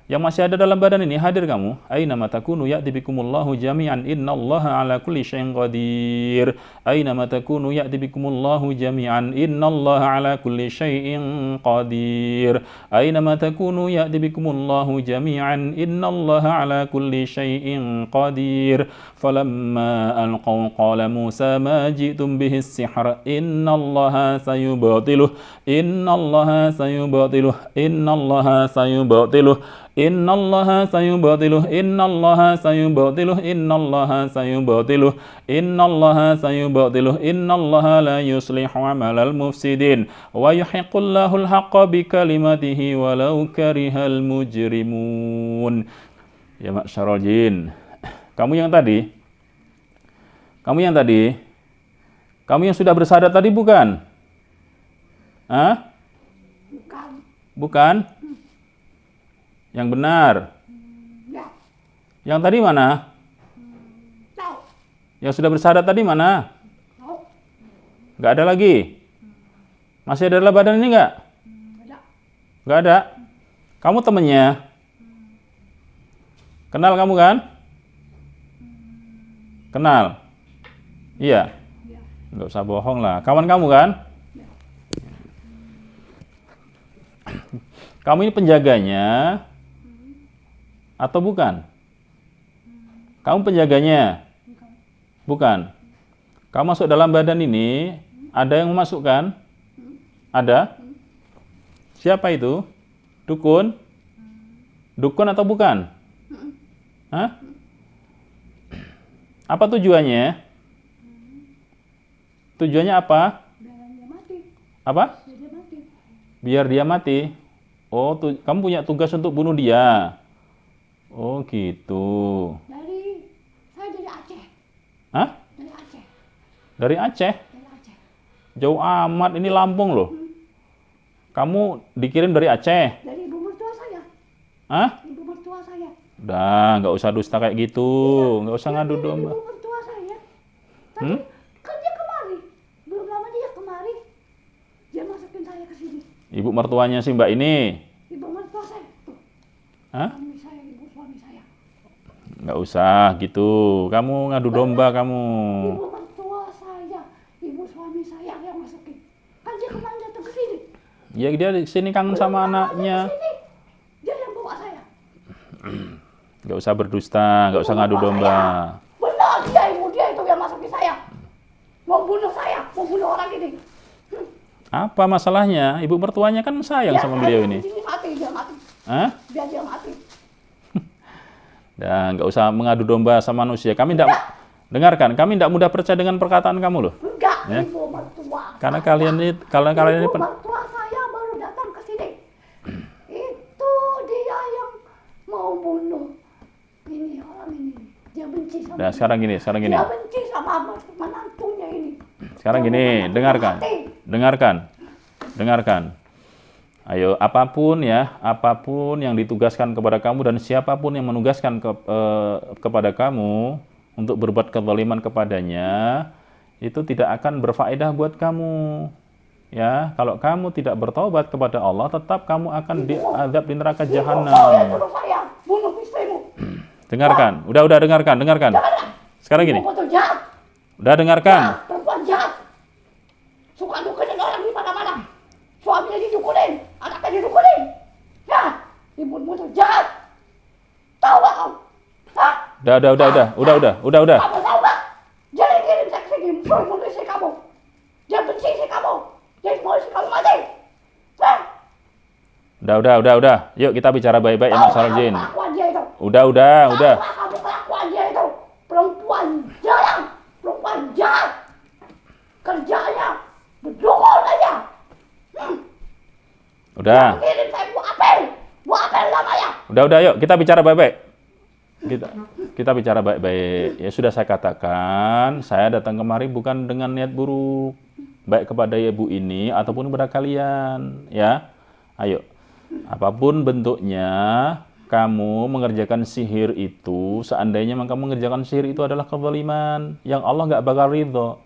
Yang masih ada dalam badan ini, hadir kamu, aina matakunu ya'ti bikumullahu jami'an innallaha ala kulli syai'in qadir. Aina matakunu ya'ti bikumullahu jami'an innallaha ala kulli syai'in qadir. Aina matakunu ya'ti bikumullahu jami'an innallaha ala kulli syai'in qadir. Falamma alqaw qala Musa ma ji'tum bihi as-sihr innallaha sayubatiluh innallaha sayubatiluh innallaha sayubatiluh innallaha sayubatiluh innallaha sayubatiluh innallaha sayubatiluh innallaha sayubatiluh innallaha la yuslihu amalal mufsidin wa yuhiqqullahu al-haqqa bikalimatihi walau karihal mujrimun. Ya ma'syaral jin, kamu yang tadi, kamu yang sudah bersyahadat tadi bukan? Hah? Bukan? Yang benar. Ya. Yang tadi mana? Tahu. Yang sudah bersyahadat tadi mana? Tahu. Nggak ada lagi? Masih ada dalam badan ini nggak? Ada. Nggak ada? Kamu temennya? Kenal kamu kan? Kenal? Iya? Ya. Nggak usah bohong lah. Kawan kamu kan? Kamu ini penjaganya atau bukan? Kamu penjaganya? Bukan. Kamu masuk dalam badan ini, ada yang memasukkan? Ada? Siapa itu? Dukun? Dukun atau bukan? Hah? Apa tujuannya? Tujuannya apa? Biar dia mati. Apa? Biar dia mati. Biar dia mati. Oh, kamu punya tugas untuk bunuh dia. Oh, gitu. Saya dari Aceh. Hah? Dari Aceh. Dari Aceh? Dari Aceh. Jauh amat, ini Lampung loh. Kamu dikirim dari Aceh? Dari ibu mertua saya. Hah? Ibu mertua saya. Udah, nggak usah dusta kayak gitu. Nggak usah ngadu domba. Ibu mertua saya. Tapi kan dia kemari. Belum lama dia kemari. Dia masukin saya ke sini. Ibu mertuanya si Mbak ini? Ibu mertua saya. Tuh. Hah? Suami saya, ibu suami saya. Nggak usah gitu. Kamu ngadu domba kamu. Ibu mertua saya, ibu suami saya yang masukin. Kan dia kemarin datang ke sini. Ya dia di sini kangen sama Belum lama anaknya. dia ke sini. Dia yang bawa saya. Nggak usah berdusta, nggak usah ngadu domba. Benar, dia itu yang masukin saya. Mau bunuh saya, mau bunuh orang ini. Apa masalahnya? Ibu mertuanya kan sayang sama beliau ini. Dia mati, dia mati. Hah? Biar dia mati. Dan nggak usah mengadu domba sama manusia. Kami tidak dengarkan. Kami tidak mudah percaya dengan perkataan kamu loh. Enggak, Ya. ibu mertua. Karena kalian ini, kalian ini Ibu mertua saya baru datang ke sini. Itu dia yang mau bunuh ini orang ini. Dia benci sama. Nah, sekarang gini. Dia benci sama menantunya ini. Sekarang Dia gini, mau dengarkan. mati. Dengarkan. Ayo, apapun yang ditugaskan kepada kamu dan siapapun yang menugaskan kepada kamu untuk berbuat kezaliman kepadanya, itu tidak akan berfaedah buat kamu. Ya, kalau kamu tidak bertaubat kepada Allah, tetap kamu akan diazab di neraka Saya jahanam. bunuh saya, bunuh istrimu. Dengarkan. Udah dengarkan. Sekarang gini. Ibu betul jahat. Udah dengarkan. Perempuan jahat. Suka dukunin orang di mana-mana. Suaminya didukunin, anaknya didukunin. Ya, ibumu tuh jahat. Tahu gak kamu? Hah? Udah. Kamu tahu gak? Dia yang kirim saya ke sini, mau bunuh istri kamu. Dia benci istri kamu. Dia mau istri kamu mati. Hah? Udah. Yuk kita bicara baik-baik ya Mas Sarjin. Kelakuan dia itu. Udah. Tahu gak kamu kelakuan dia itu? Perempuan jahat. Kerjanya berdukun aja. Udah. Kirim saya buat apel namanya. Udah, yuk kita bicara baik-baik. Kita bicara baik-baik. Ya sudah saya katakan, saya datang kemari bukan dengan niat buruk, baik kepada ibu ini ataupun kepada kalian, ya. Ayo. Apapun bentuknya, kamu mengerjakan sihir itu, seandainya kamu mengerjakan sihir itu adalah kezaliman yang Allah nggak bakal ridho.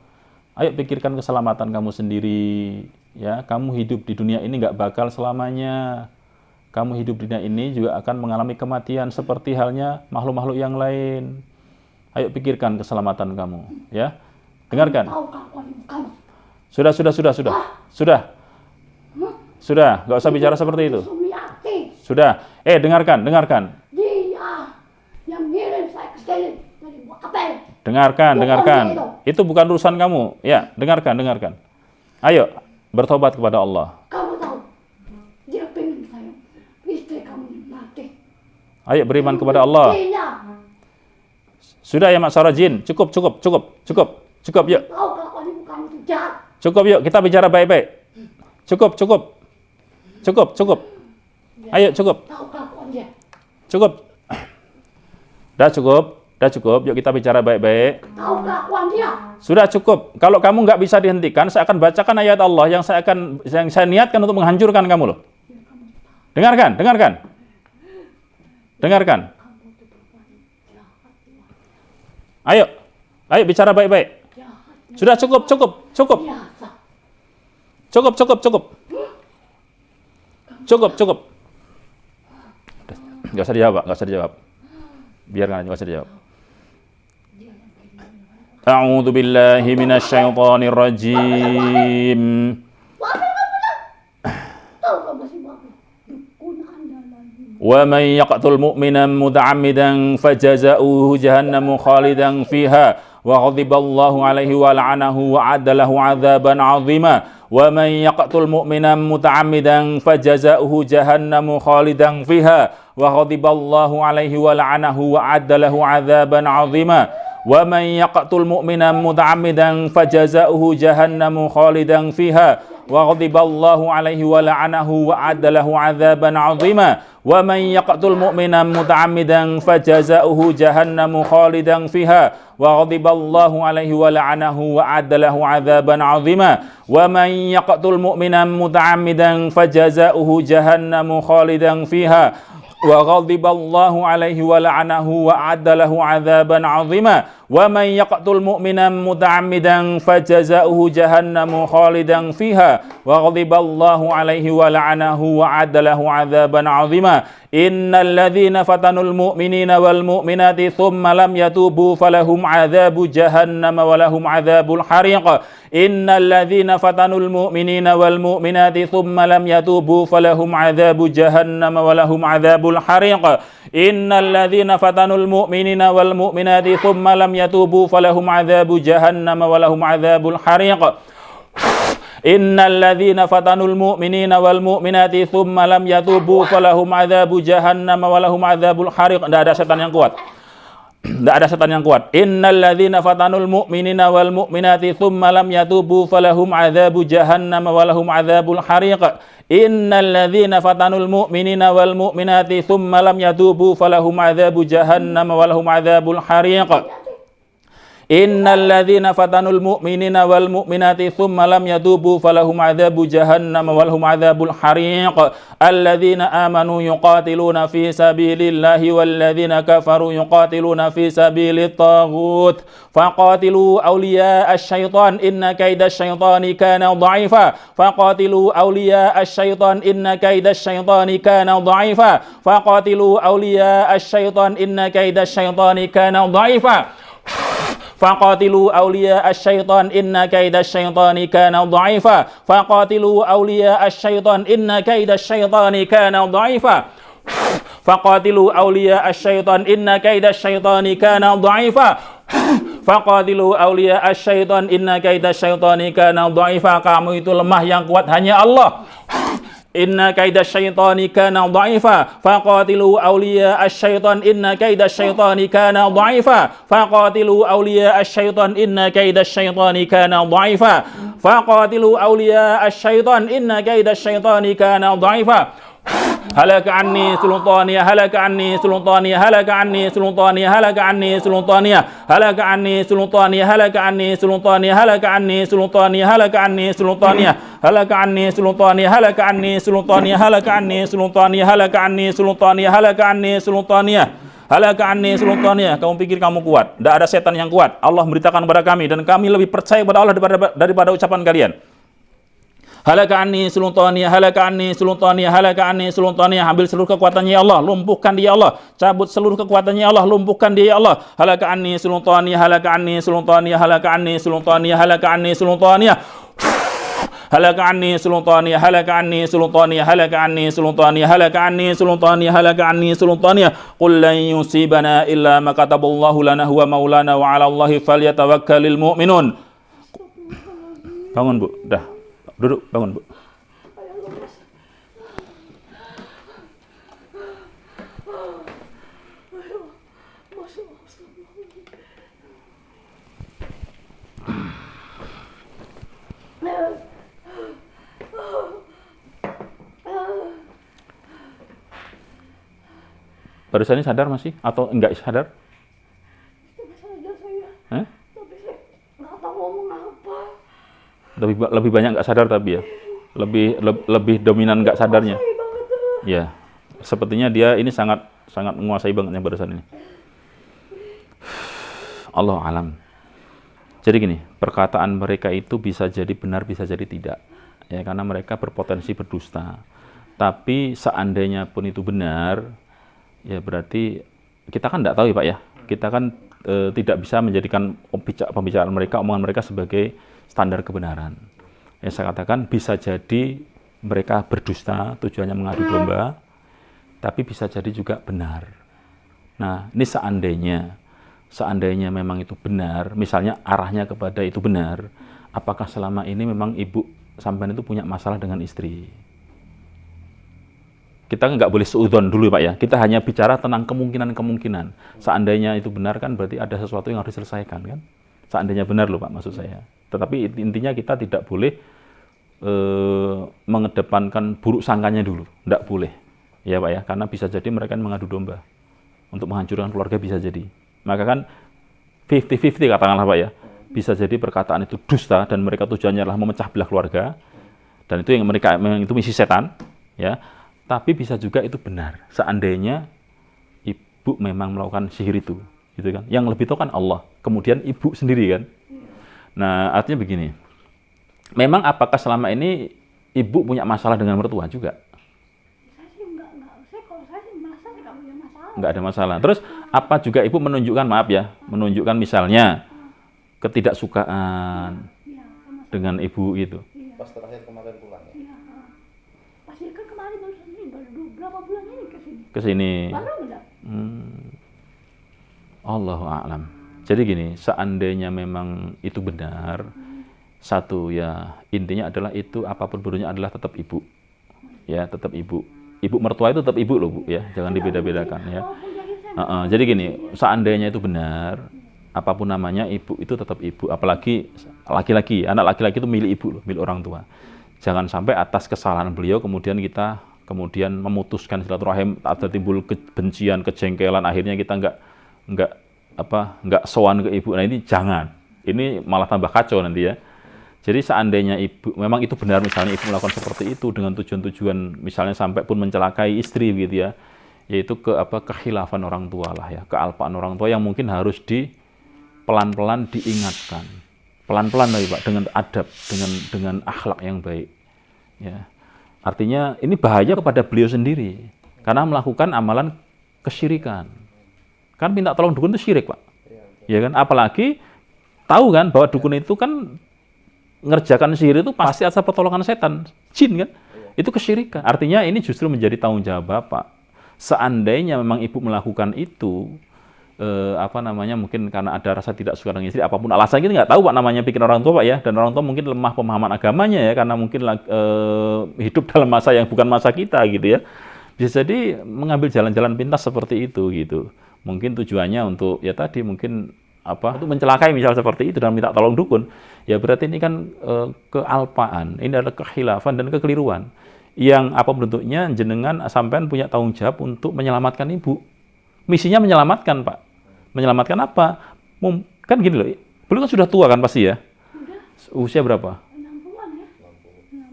Ayo pikirkan keselamatan kamu sendiri. Ya, kamu hidup di dunia ini nggak bakal selamanya. Kamu hidup di dunia ini juga akan mengalami kematian seperti halnya makhluk-makhluk yang lain. Ayo pikirkan keselamatan kamu, ya. Dengarkan. Tahu kelakuan ibu kamu. Sudah, nggak usah bicara seperti itu. Sumiati. Sudah. Dengarkan. Dia yang ngirim saya ke sini dari buat apel. Dengarkan. Itu. Itu bukan urusan kamu. Ya, dengarkan. Ayo, bertobat kepada Allah. Kamu tahu, dia pengen saya, istri kamu mati. Ayo beriman kepada Allah. Istrinya. Sudah ya Mak Sarajin, cukup, yuk. Tahu kelakuan ibu kamu itu jahat. Cukup yuk, kita bicara baik-baik. Cukup. Ayo, cukup. Tahu kelakuan dia. Cukup. Dah cukup. Yuk kita bicara baik-baik. Tahu kelakuan dia. Sudah cukup. Kalau kamu nggak bisa dihentikan, saya akan bacakan ayat Allah yang saya niatkan untuk menghancurkan kamu loh. Dengarkan. Ayo bicara baik-baik. Sudah cukup. Biasa. Cukup. Nggak usah dijawab. Biarkan aja, nggak usah dijawab. A'udzu billahi minasyaitonir rajim. Tahu kamu masih bagus. Dukun Anda lagi. Wa may yaqtul mu'mina muta'ammidan fajaza'uhu jahannamu khalidan fiha wa ghadiballahu alaihi wa la'anahu wa 'addalahu 'adzaban 'azima. Wa may yaqtul mu'mina muta'ammidan fajaza'uhu jahannamu khalidan fiha wa ghadiballahu alaihi wa la'anahu wa 'addalahu 'adzaban 'azima. Wa man yaqtul mu'mina muta'ammidan fajaza'uhu jahannamu khalidan fiha wa ghadiballahu alaihi wa la'anahu wa adalahu 'adzaban 'azima wa man yaqtul mu'minan muta'ammidan fajaza'uhu jahannamu khalidan fiha wa ghadiballahu alaihi wa la'anahu wa adalahu 'adzaban 'azima wa man yaqtul mu'minan muta'ammidan fajaza'uhu jahannamu khalidan fiha wa ghadiballahu alaihi wa la'anahu wa adalahu 'adzaban 'azima wa man yaqtul mu'minan muta'ammidan fajaza'uhu jahannamu khalidan fiha wa ghadiballahu alaihi wa la'anahu wa adalahu 'adzaban 'azima innal ladzina fatanul mu'minina wal mu'minati thumma lam yatubu falahum 'adzabu jahannam wa lahum 'adzabul hariq innal ladzina fatanul mu'minina wal mu'minati thumma lam yatubu falahum 'adzabu jahannam wa lahum 'adzabul hariq innal ladzina fatanul mu'minina wal mu'minati thumma lam yatubu falahum 'adzabu jahannam wa lahum 'adzabul hariq innal ladzina fatanul mu'minina wal mu'minati thumma lam yatubu falahum 'adzabu jahannam wa lahum 'adzabul hariq. Enggak ada setan yang kuat. Tidak ada setan yang kuat. Innal ladzina fatanul mu'minina wal mu'minati thumma lam yatubu falahum 'adzabu jahannam wa lahum 'adzabul hariq. Innal ladzina fatanul mu'minina wal mu'minati thumma lam yatubu falahum 'adzabu jahannam wa lahum 'adzabul hariq. Innal ladzina fatanul mu'minina wal mu'minati thumma lam yatubu falahum 'adzabu jahannam wa lahum 'adzabul hariq. Alladzina amanu yuqatiluna fi sabilillahi wal ladzina kafaru yuqatiluna fi sabilit taghut faqatilu awliya asy-syaitan inna kaidasy syaitani kana dha'ifa faqatilu awliya asy-syaitan inna kaidasy syaitani kana dha'ifa faqatilu awliya asy-syaitan inna kaidasy syaitani kana dha'ifa faqatilu awliya asy-syaitan inna kaidasy syaitani kana dha'ifa faqatilu awliya asy-syaitan inna kaidasy syaitani kana dha'ifa faqatilu awliya asy-syaitan inna kaidasy syaitani kana dha'ifa faqatilu awliya asy-syaitan inna kaidasy syaitani kana dha'ifa. Kamu itu lemah, yang kuat hanya Allah. Inna kaidasy syaitani kana dha'ifa faqatilu awliya asy-syaitan inna kaidasy syaitani kana dha'ifa faqatilu awliya asy-syaitan inna kaidasy syaitani kana dha'ifa faqatilu awliya asy-syaitan inna kaidasy syaitani kana dha'ifa halaka anni sultaniya halaka anni sultaniya halaka anni sultaniya halaka anni sultaniya halaka anni sultaniya halaka anni sultaniya halaka anni sultaniya halaka anni sultaniya halaka anni sultaniya halaka anni sultaniya halaka anni sultaniya halaka anni sultaniya halaka anni sultaniya halaka anni sultaniya. Kamu pikir kamu kuat? Tidak ada setan yang kuat. Allah memberitakan kepada kami dan kami lebih percaya kepada Allah daripada ucapan kalian. Halaka anni sultaniya, halaka anni sultaniya, halaka anni sultaniya. Ambil seluruh kekuatannya ya Allah, lumpuhkan dia ya Allah. Cabut seluruh kekuatannya ya Allah, lumpuhkan dia ya Allah. Halaka anni sultaniya, halaka anni sultaniya, halaka anni sultaniya, halaka anni sultaniya. Halaka anni sultaniya, halaka anni sultaniya, halaka anni sultaniya, halaka anni sultaniya, halaka anni sultaniya. Qul lan yusibana illa ma kataballahu lana huwa maulana wa 'ala Allahi falyatawakkalul mu'minun. Bangun, Bu. Dah. Duduk, bangun, Bu. Barusan ini sadar masih? Atau enggak sadar? Sadar saya. Eh? Tapi saya nggak tahu ngomong apa. Lebih banyak nggak sadar tapi ya, lebih dominan nggak sadarnya. Ya, sepertinya dia ini sangat menguasai banget yang barusan ini. Allah alam. Jadi gini, perkataan mereka itu bisa jadi benar, bisa jadi tidak, ya karena mereka berpotensi berdusta. Tapi seandainya pun itu benar, ya berarti kita kan tidak tahu ya Pak ya. Kita kan tidak bisa menjadikan pembicaraan mereka, omongan mereka sebagai standar kebenaran. Ya saya katakan bisa jadi mereka berdusta, tujuannya mengadu domba, tapi bisa jadi juga benar. Nah, ini seandainya memang itu benar, misalnya arahnya kepada itu benar, apakah selama ini memang ibu sampean itu punya masalah dengan istri? Kita nggak boleh suudzon dulu Pak ya, kita hanya bicara tentang kemungkinan-kemungkinan. Seandainya itu benar kan berarti ada sesuatu yang harus diselesaikan kan? Seandainya benar loh Pak maksud saya. Tetapi intinya kita tidak boleh mengedepankan buruk sangkanya dulu, tidak boleh, ya Pak ya, karena bisa jadi mereka mengadu domba untuk menghancurkan keluarga, bisa jadi. Maka kan 50-50 katakanlah Pak ya, bisa jadi perkataan itu dusta dan mereka tujuannya adalah memecah belah keluarga, dan itu yang mereka memang itu misi setan, ya. Tapi bisa juga itu benar, seandainya ibu memang melakukan sihir itu, gitu kan. Yang lebih tahu kan Allah, kemudian ibu sendiri kan. Nah, artinya begini. Memang apakah selama ini ibu punya masalah dengan mertua juga? Saya sih kalau saya sih merasa nggak punya masalah. Nggak ada masalah. Terus apa juga ibu menunjukkan, maaf ya, menunjukkan misalnya ketidaksukaan Iya, sama dengan ibu itu? Pas terakhir kemarin pulang ya. iya. Pas ini kan kemarin baru berapa bulan ini ke sini. Ke sini. Baru benar. Allahu a'lam. Jadi gini, seandainya memang itu benar, satu ya intinya adalah itu apapun bentuknya adalah tetap ibu, ya tetap ibu. Ibu mertua itu tetap ibu loh Bu ya, jangan dibeda-bedakan ya. Jadi gini, seandainya itu benar, apapun namanya ibu itu tetap ibu, apalagi laki-laki, anak laki-laki itu milik ibu loh, milik orang tua. Jangan sampai atas kesalahan beliau kemudian kita memutuskan silaturahim, ada timbul kebencian, kejengkelan, akhirnya kita nggak sowan ke ibu. Nah ini jangan, ini malah tambah kacau nanti ya. Jadi seandainya ibu memang itu benar, misalnya ibu melakukan seperti itu dengan tujuan-tujuan misalnya sampai pun mencelakai istri gitu ya, yaitu kekhilafan orang tua lah ya, kealpaan orang tua yang mungkin harus pelan-pelan diingatkan, pelan-pelan lagi Pak, dengan adab, dengan akhlak yang baik ya. Artinya ini bahaya kepada beliau sendiri karena melakukan amalan kesyirikan. Kan minta tolong dukun itu syirik Pak, ya kan? Apalagi tahu kan bahwa dukun itu kan ngerjakan sihir itu pasti asal pertolongan setan, jin kan? Itu kesyirikan. Artinya ini justru menjadi tanggung jawab Bapak. Seandainya memang ibu melakukan itu, mungkin karena ada rasa tidak suka dengan istri, apapun alasan, kita nggak tahu Pak, namanya bikin orang tua Pak ya, dan orang tua mungkin lemah pemahaman agamanya ya, karena mungkin hidup dalam masa yang bukan masa kita gitu ya. Bisa jadi mengambil jalan-jalan pintas seperti itu gitu. Mungkin tujuannya untuk ya tadi mungkin untuk mencelakai misal seperti itu dan minta tolong dukun, ya berarti ini kan kealpaan, ini adalah kekhilafan dan kekeliruan yang apa bentuknya jenengan sampean punya tanggung jawab untuk menyelamatkan ibu. Misinya menyelamatkan Pak. Menyelamatkan apa? Kan gini loh, beliau kan sudah tua kan pasti ya? Usia berapa? 60-an ya.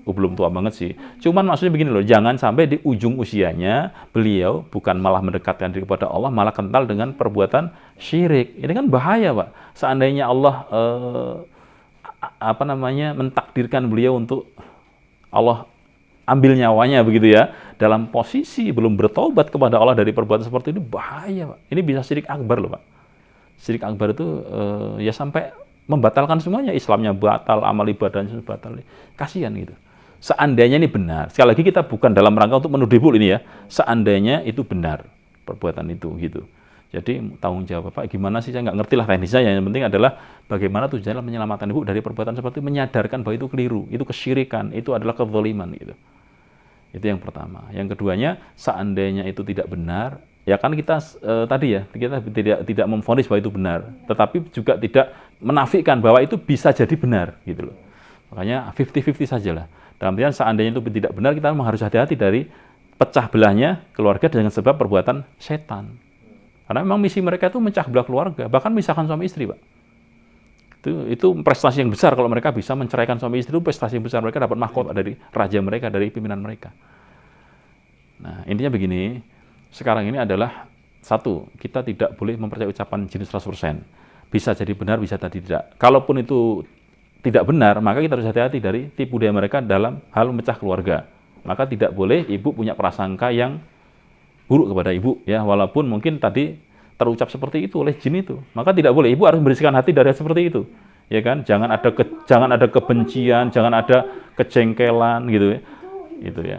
Belum tua banget sih. Cuman maksudnya begini loh, jangan sampai di ujung usianya beliau bukan malah mendekatkan diri kepada Allah, malah kental dengan perbuatan syirik. Ini kan bahaya Pak. Seandainya Allah mentakdirkan beliau untuk Allah ambil nyawanya begitu ya, dalam posisi belum bertobat kepada Allah dari perbuatan seperti ini, bahaya Pak. Ini bisa syirik akbar loh Pak. Syirik akbar itu ya sampai membatalkan semuanya, Islamnya batal, amal ibadahnya batal. Kasihan gitu. Seandainya ini benar, sekali lagi kita bukan dalam rangka untuk menuduh ibu ini ya, seandainya itu benar perbuatan itu gitu. Jadi tanggung jawab Bapak gimana sih, saya nggak ngerti lah teknisnya, yang penting adalah bagaimana tujuannya menyelamatkan ibu dari perbuatan seperti itu, menyadarkan bahwa itu keliru, itu kesyirikan, itu adalah kezaliman gitu. Itu yang pertama. Yang keduanya, seandainya itu tidak benar, ya kan kita tadi ya, kita tidak memvonis bahwa itu benar, tetapi juga tidak menafikan bahwa itu bisa jadi benar gitu loh. Makanya 50-50 sajalah. Dalam artian seandainya itu tidak benar, kita memang harus hati-hati dari pecah belahnya keluarga dengan sebab perbuatan setan. Karena memang misi mereka itu mencah belah keluarga, bahkan misahkan suami istri, Pak. Itu prestasi yang besar kalau mereka bisa menceraikan suami istri, itu prestasi yang besar. Mereka dapat mahkota dari raja mereka, dari pimpinan mereka. Nah, intinya begini, sekarang ini adalah satu, kita tidak boleh mempercayai ucapan jin 100%. Bisa jadi benar, bisa jadi tidak. Kalaupun itu tidak benar, maka kita harus hati-hati dari tipu daya mereka dalam hal memecah keluarga. Maka tidak boleh ibu punya prasangka yang buruk kepada ibu, ya, walaupun mungkin tadi terucap seperti itu oleh jin itu. Maka tidak boleh, ibu harus membersihkan hati dari seperti itu. Ya kan? Jangan ada kebencian, jangan ada kejengkelan gitu ya. Gitu ya.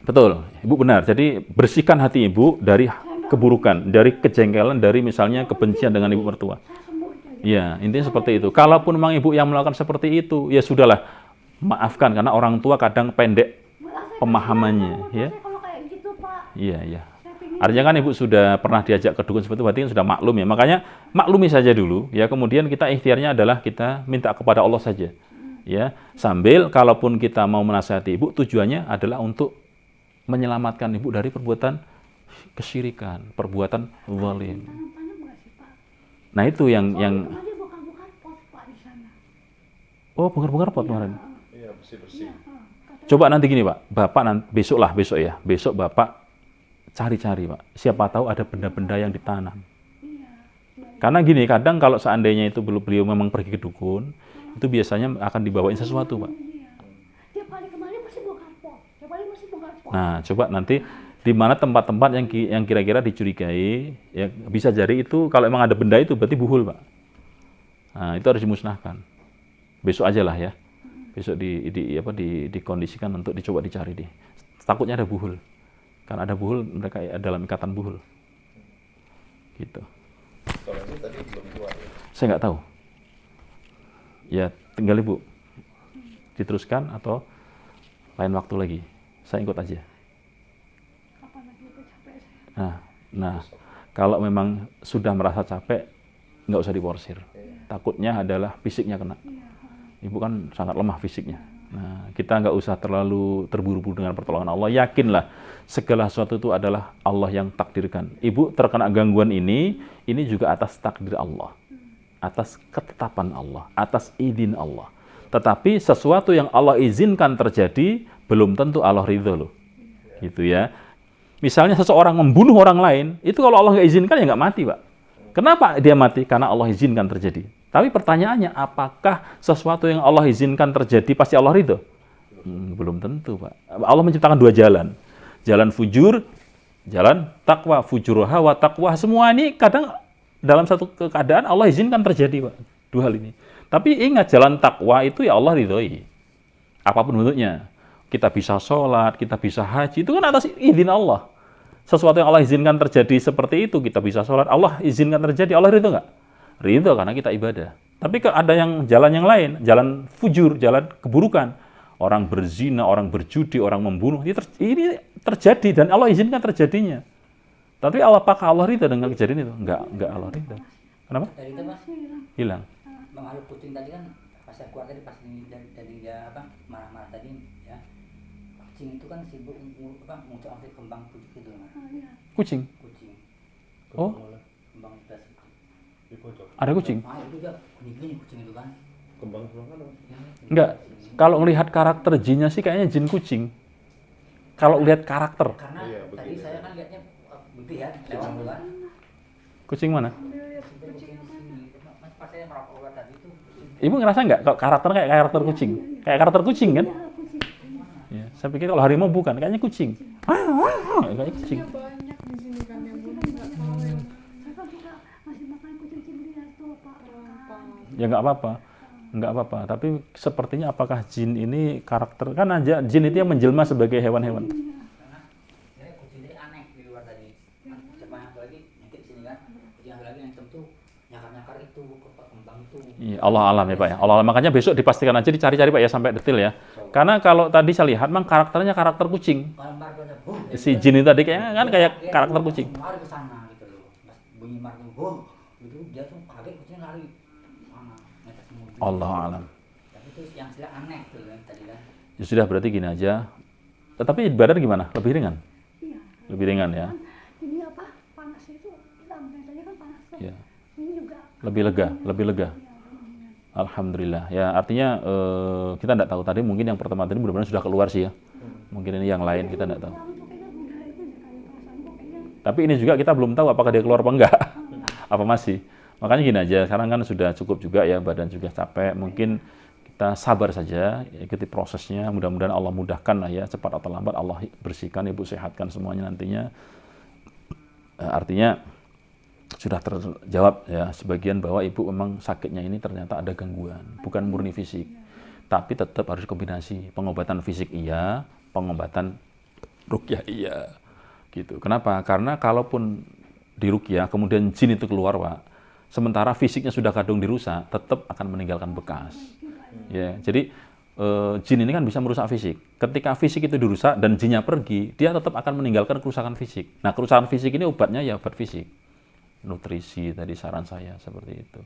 Betul, ibu benar. Jadi bersihkan hati ibu dari keburukan, dari kejengkelan, dari misalnya kebencian dengan ibu mertua. Ya, intinya seperti itu. Kalaupun memang ibu yang melakukan seperti itu, ya sudahlah, maafkan karena orang tua kadang pendek pemahamannya, ya. Iya, iya. Artinya kan ibu sudah pernah diajak ke dukun seperti itu, berarti kan sudah maklum ya. Makanya maklumi saja dulu, ya. Kemudian kita ikhtiarnya adalah kita minta kepada Allah saja. Ya, sambil kalaupun kita mau menasihati ibu, tujuannya adalah untuk menyelamatkan ibu dari perbuatan kesyirikan, perbuatan zalim. Tanam-tanam nggak sih, Pak? Nah, itu yang Kemarin bongkar-bongkar pot, Pak, di sana. oh, bongkar-bongkar pot kemarin. Iya, bersih-bersih. Coba nanti gini, Pak. Bapak nanti besok ya. Besok Bapak cari-cari, Pak. Siapa tahu ada benda-benda yang ditanam. Iya. Karena gini, kadang kalau seandainya itu beliau memang pergi ke dukun, itu biasanya akan dibawain sesuatu, Pak. Iya. Tiap kali kemarin masih bongkar pot. Tiap kali masih bongkar pot. Nah, coba nanti di mana tempat-tempat yang kira-kira dicurigai, ya bisa jadi itu kalau emang ada benda itu berarti buhul, Pak. Nah, itu harus dimusnahkan. Besok aja lah ya. Besok dikondisikan untuk dicoba dicari deh. Takutnya ada buhul. Kan ada buhul, mereka dalam ikatan buhul. Gitu. Kalau ini tadi belum keluar ya. Saya nggak tahu. Ya, tinggal Ibu diteruskan atau lain waktu lagi. Saya ikut aja. Kapan lagi itu capek saya? Nah, kalau memang sudah merasa capek, nggak usah diporsir. Takutnya adalah fisiknya kena. Ibu kan sangat lemah fisiknya. Nah, kita nggak usah terlalu terburu-buru dengan pertolongan Allah. Yakinlah, segala sesuatu itu adalah Allah yang takdirkan. Ibu terkena gangguan ini juga atas takdir Allah. Atas ketetapan Allah, atas izin Allah. Tetapi sesuatu yang Allah izinkan terjadi, belum tentu Allah ridho loh. Gitu ya. Misalnya seseorang membunuh orang lain, itu kalau Allah nggak izinkan ya nggak mati, Pak. Kenapa dia mati? Karena Allah izinkan terjadi. Tapi pertanyaannya, apakah sesuatu yang Allah izinkan terjadi pasti Allah ridho? Belum tentu, Pak. Allah menciptakan dua jalan. Jalan fujur, jalan takwa. Fujuruha wa takwa. Semua ini kadang dalam satu keadaan Allah izinkan terjadi, Pak. Dua hal ini. Tapi ingat, jalan takwa itu ya Allah ridhoi. Apapun bentuknya. Kita bisa sholat, kita bisa haji. Itu kan atas izin Allah. Sesuatu yang Allah izinkan terjadi seperti itu, kita bisa sholat. Allah izinkan terjadi, Allah ridho nggak? Ridho karena kita ibadah. Tapi ada yang jalan yang lain, jalan fujur, jalan keburukan. Orang berzina, orang berjudi, orang membunuh. Ini terjadi dan Allah izinkan terjadinya. Tapi apakah Allah ridho dengan kejadian itu? Enggak Allah ridho. Kenapa? Tadi itu Mas Hilang. mengalir kucing tadi kan pas saya keluar tadi pas dari dia marah-marah tadi ya. Kucing itu kan sibuk ngucap sampai kembang pucuk itu Mas. Kucing. Kucing. Oh, Kembang belas itu. Di pojok. ada kucing? Itu dia kuning kucing itu kan. Kembang belum kan? Enggak. Kalau ngelihat karakter jinnya sih kayaknya jin kucing. Kalau lihat karakter. Karena Iya, tadi begini. saya kan lihatnya begitu ya lewat tuh kan. Kucing mana? Pas saya merokok tadi itu Ibu ngerasa nggak kalau karakternya kayak karakter kucing? Kayak karakter kucing kan? Ya, saya pikir kalau harimau bukan, kayaknya kucing. Kayaknya kucing. Banyak di sini kan yang belum nggak tahu yang Saya kan juga masih makan kucing liar tuh, Pak. Ya nggak apa-apa, nggak apa-apa. Tapi sepertinya apakah jin ini karakter, kan aja jin itu yang menjelma sebagai hewan-hewan. karena saya kucing tadi aneh di luar tadi. Coba yang lagi nyakit sini kan. Kucing yang lagi yang tentu nyakar-nyakar itu kembang itu. Iya, Allah alam ya Pak ya. Allah alam. Makanya besok dipastikan aja dicari-cari Pak ya sampai detail ya. Karena kalau tadi saya lihat memang karakternya karakter kucing. Mar tuh ada Si jin itu tadi kayaknya kan kayak karakter kucing. Lari ke sana gitu loh. Pas bunyi mar tuh, gitu dia tuh kaget kucing lari mana ngetes mobil. Allah alam. Tapi itu yang sila aneh tuh kan tadi kan. Ya sudah berarti gini aja. Tetapi badan gimana? Lebih ringan? Iya. Lebih ringan ya. Ini apa? Panasnya itu hilang. Biasanya kan panas tuh. Ya. Ini juga. Lebih lega, lebih lega. Alhamdulillah. Ya artinya kita tidak tahu tadi mungkin yang pertama tadi mudah-mudahan sudah keluar sih ya. Mungkin ini yang lain kita tidak tahu. Tapi ini juga kita belum tahu apakah dia keluar apa enggak. Apa masih. Makanya gini aja, sekarang kan sudah cukup juga ya, badan juga capek. Mungkin kita sabar saja, ikuti prosesnya. Mudah-mudahan Allah mudahkan lah ya, cepat atau lambat Allah bersihkan, Ibu sehatkan semuanya nantinya. Artinya sudah terjawab ya sebagian bahwa Ibu memang sakitnya ini ternyata ada gangguan, bukan murni fisik. Tapi tetap harus kombinasi, pengobatan fisik iya, pengobatan ruqyah iya. Gitu. Kenapa? Karena kalaupun di ruqyah kemudian jin itu keluar, Pak, sementara fisiknya sudah kadung dirusak, tetap akan meninggalkan bekas. Ya, jadi jin ini kan bisa merusak fisik. Ketika fisik itu dirusak dan jinnya pergi, dia tetap akan meninggalkan kerusakan fisik. Nah, kerusakan fisik ini obatnya ya obat fisik. Nutrisi tadi saran saya seperti itu.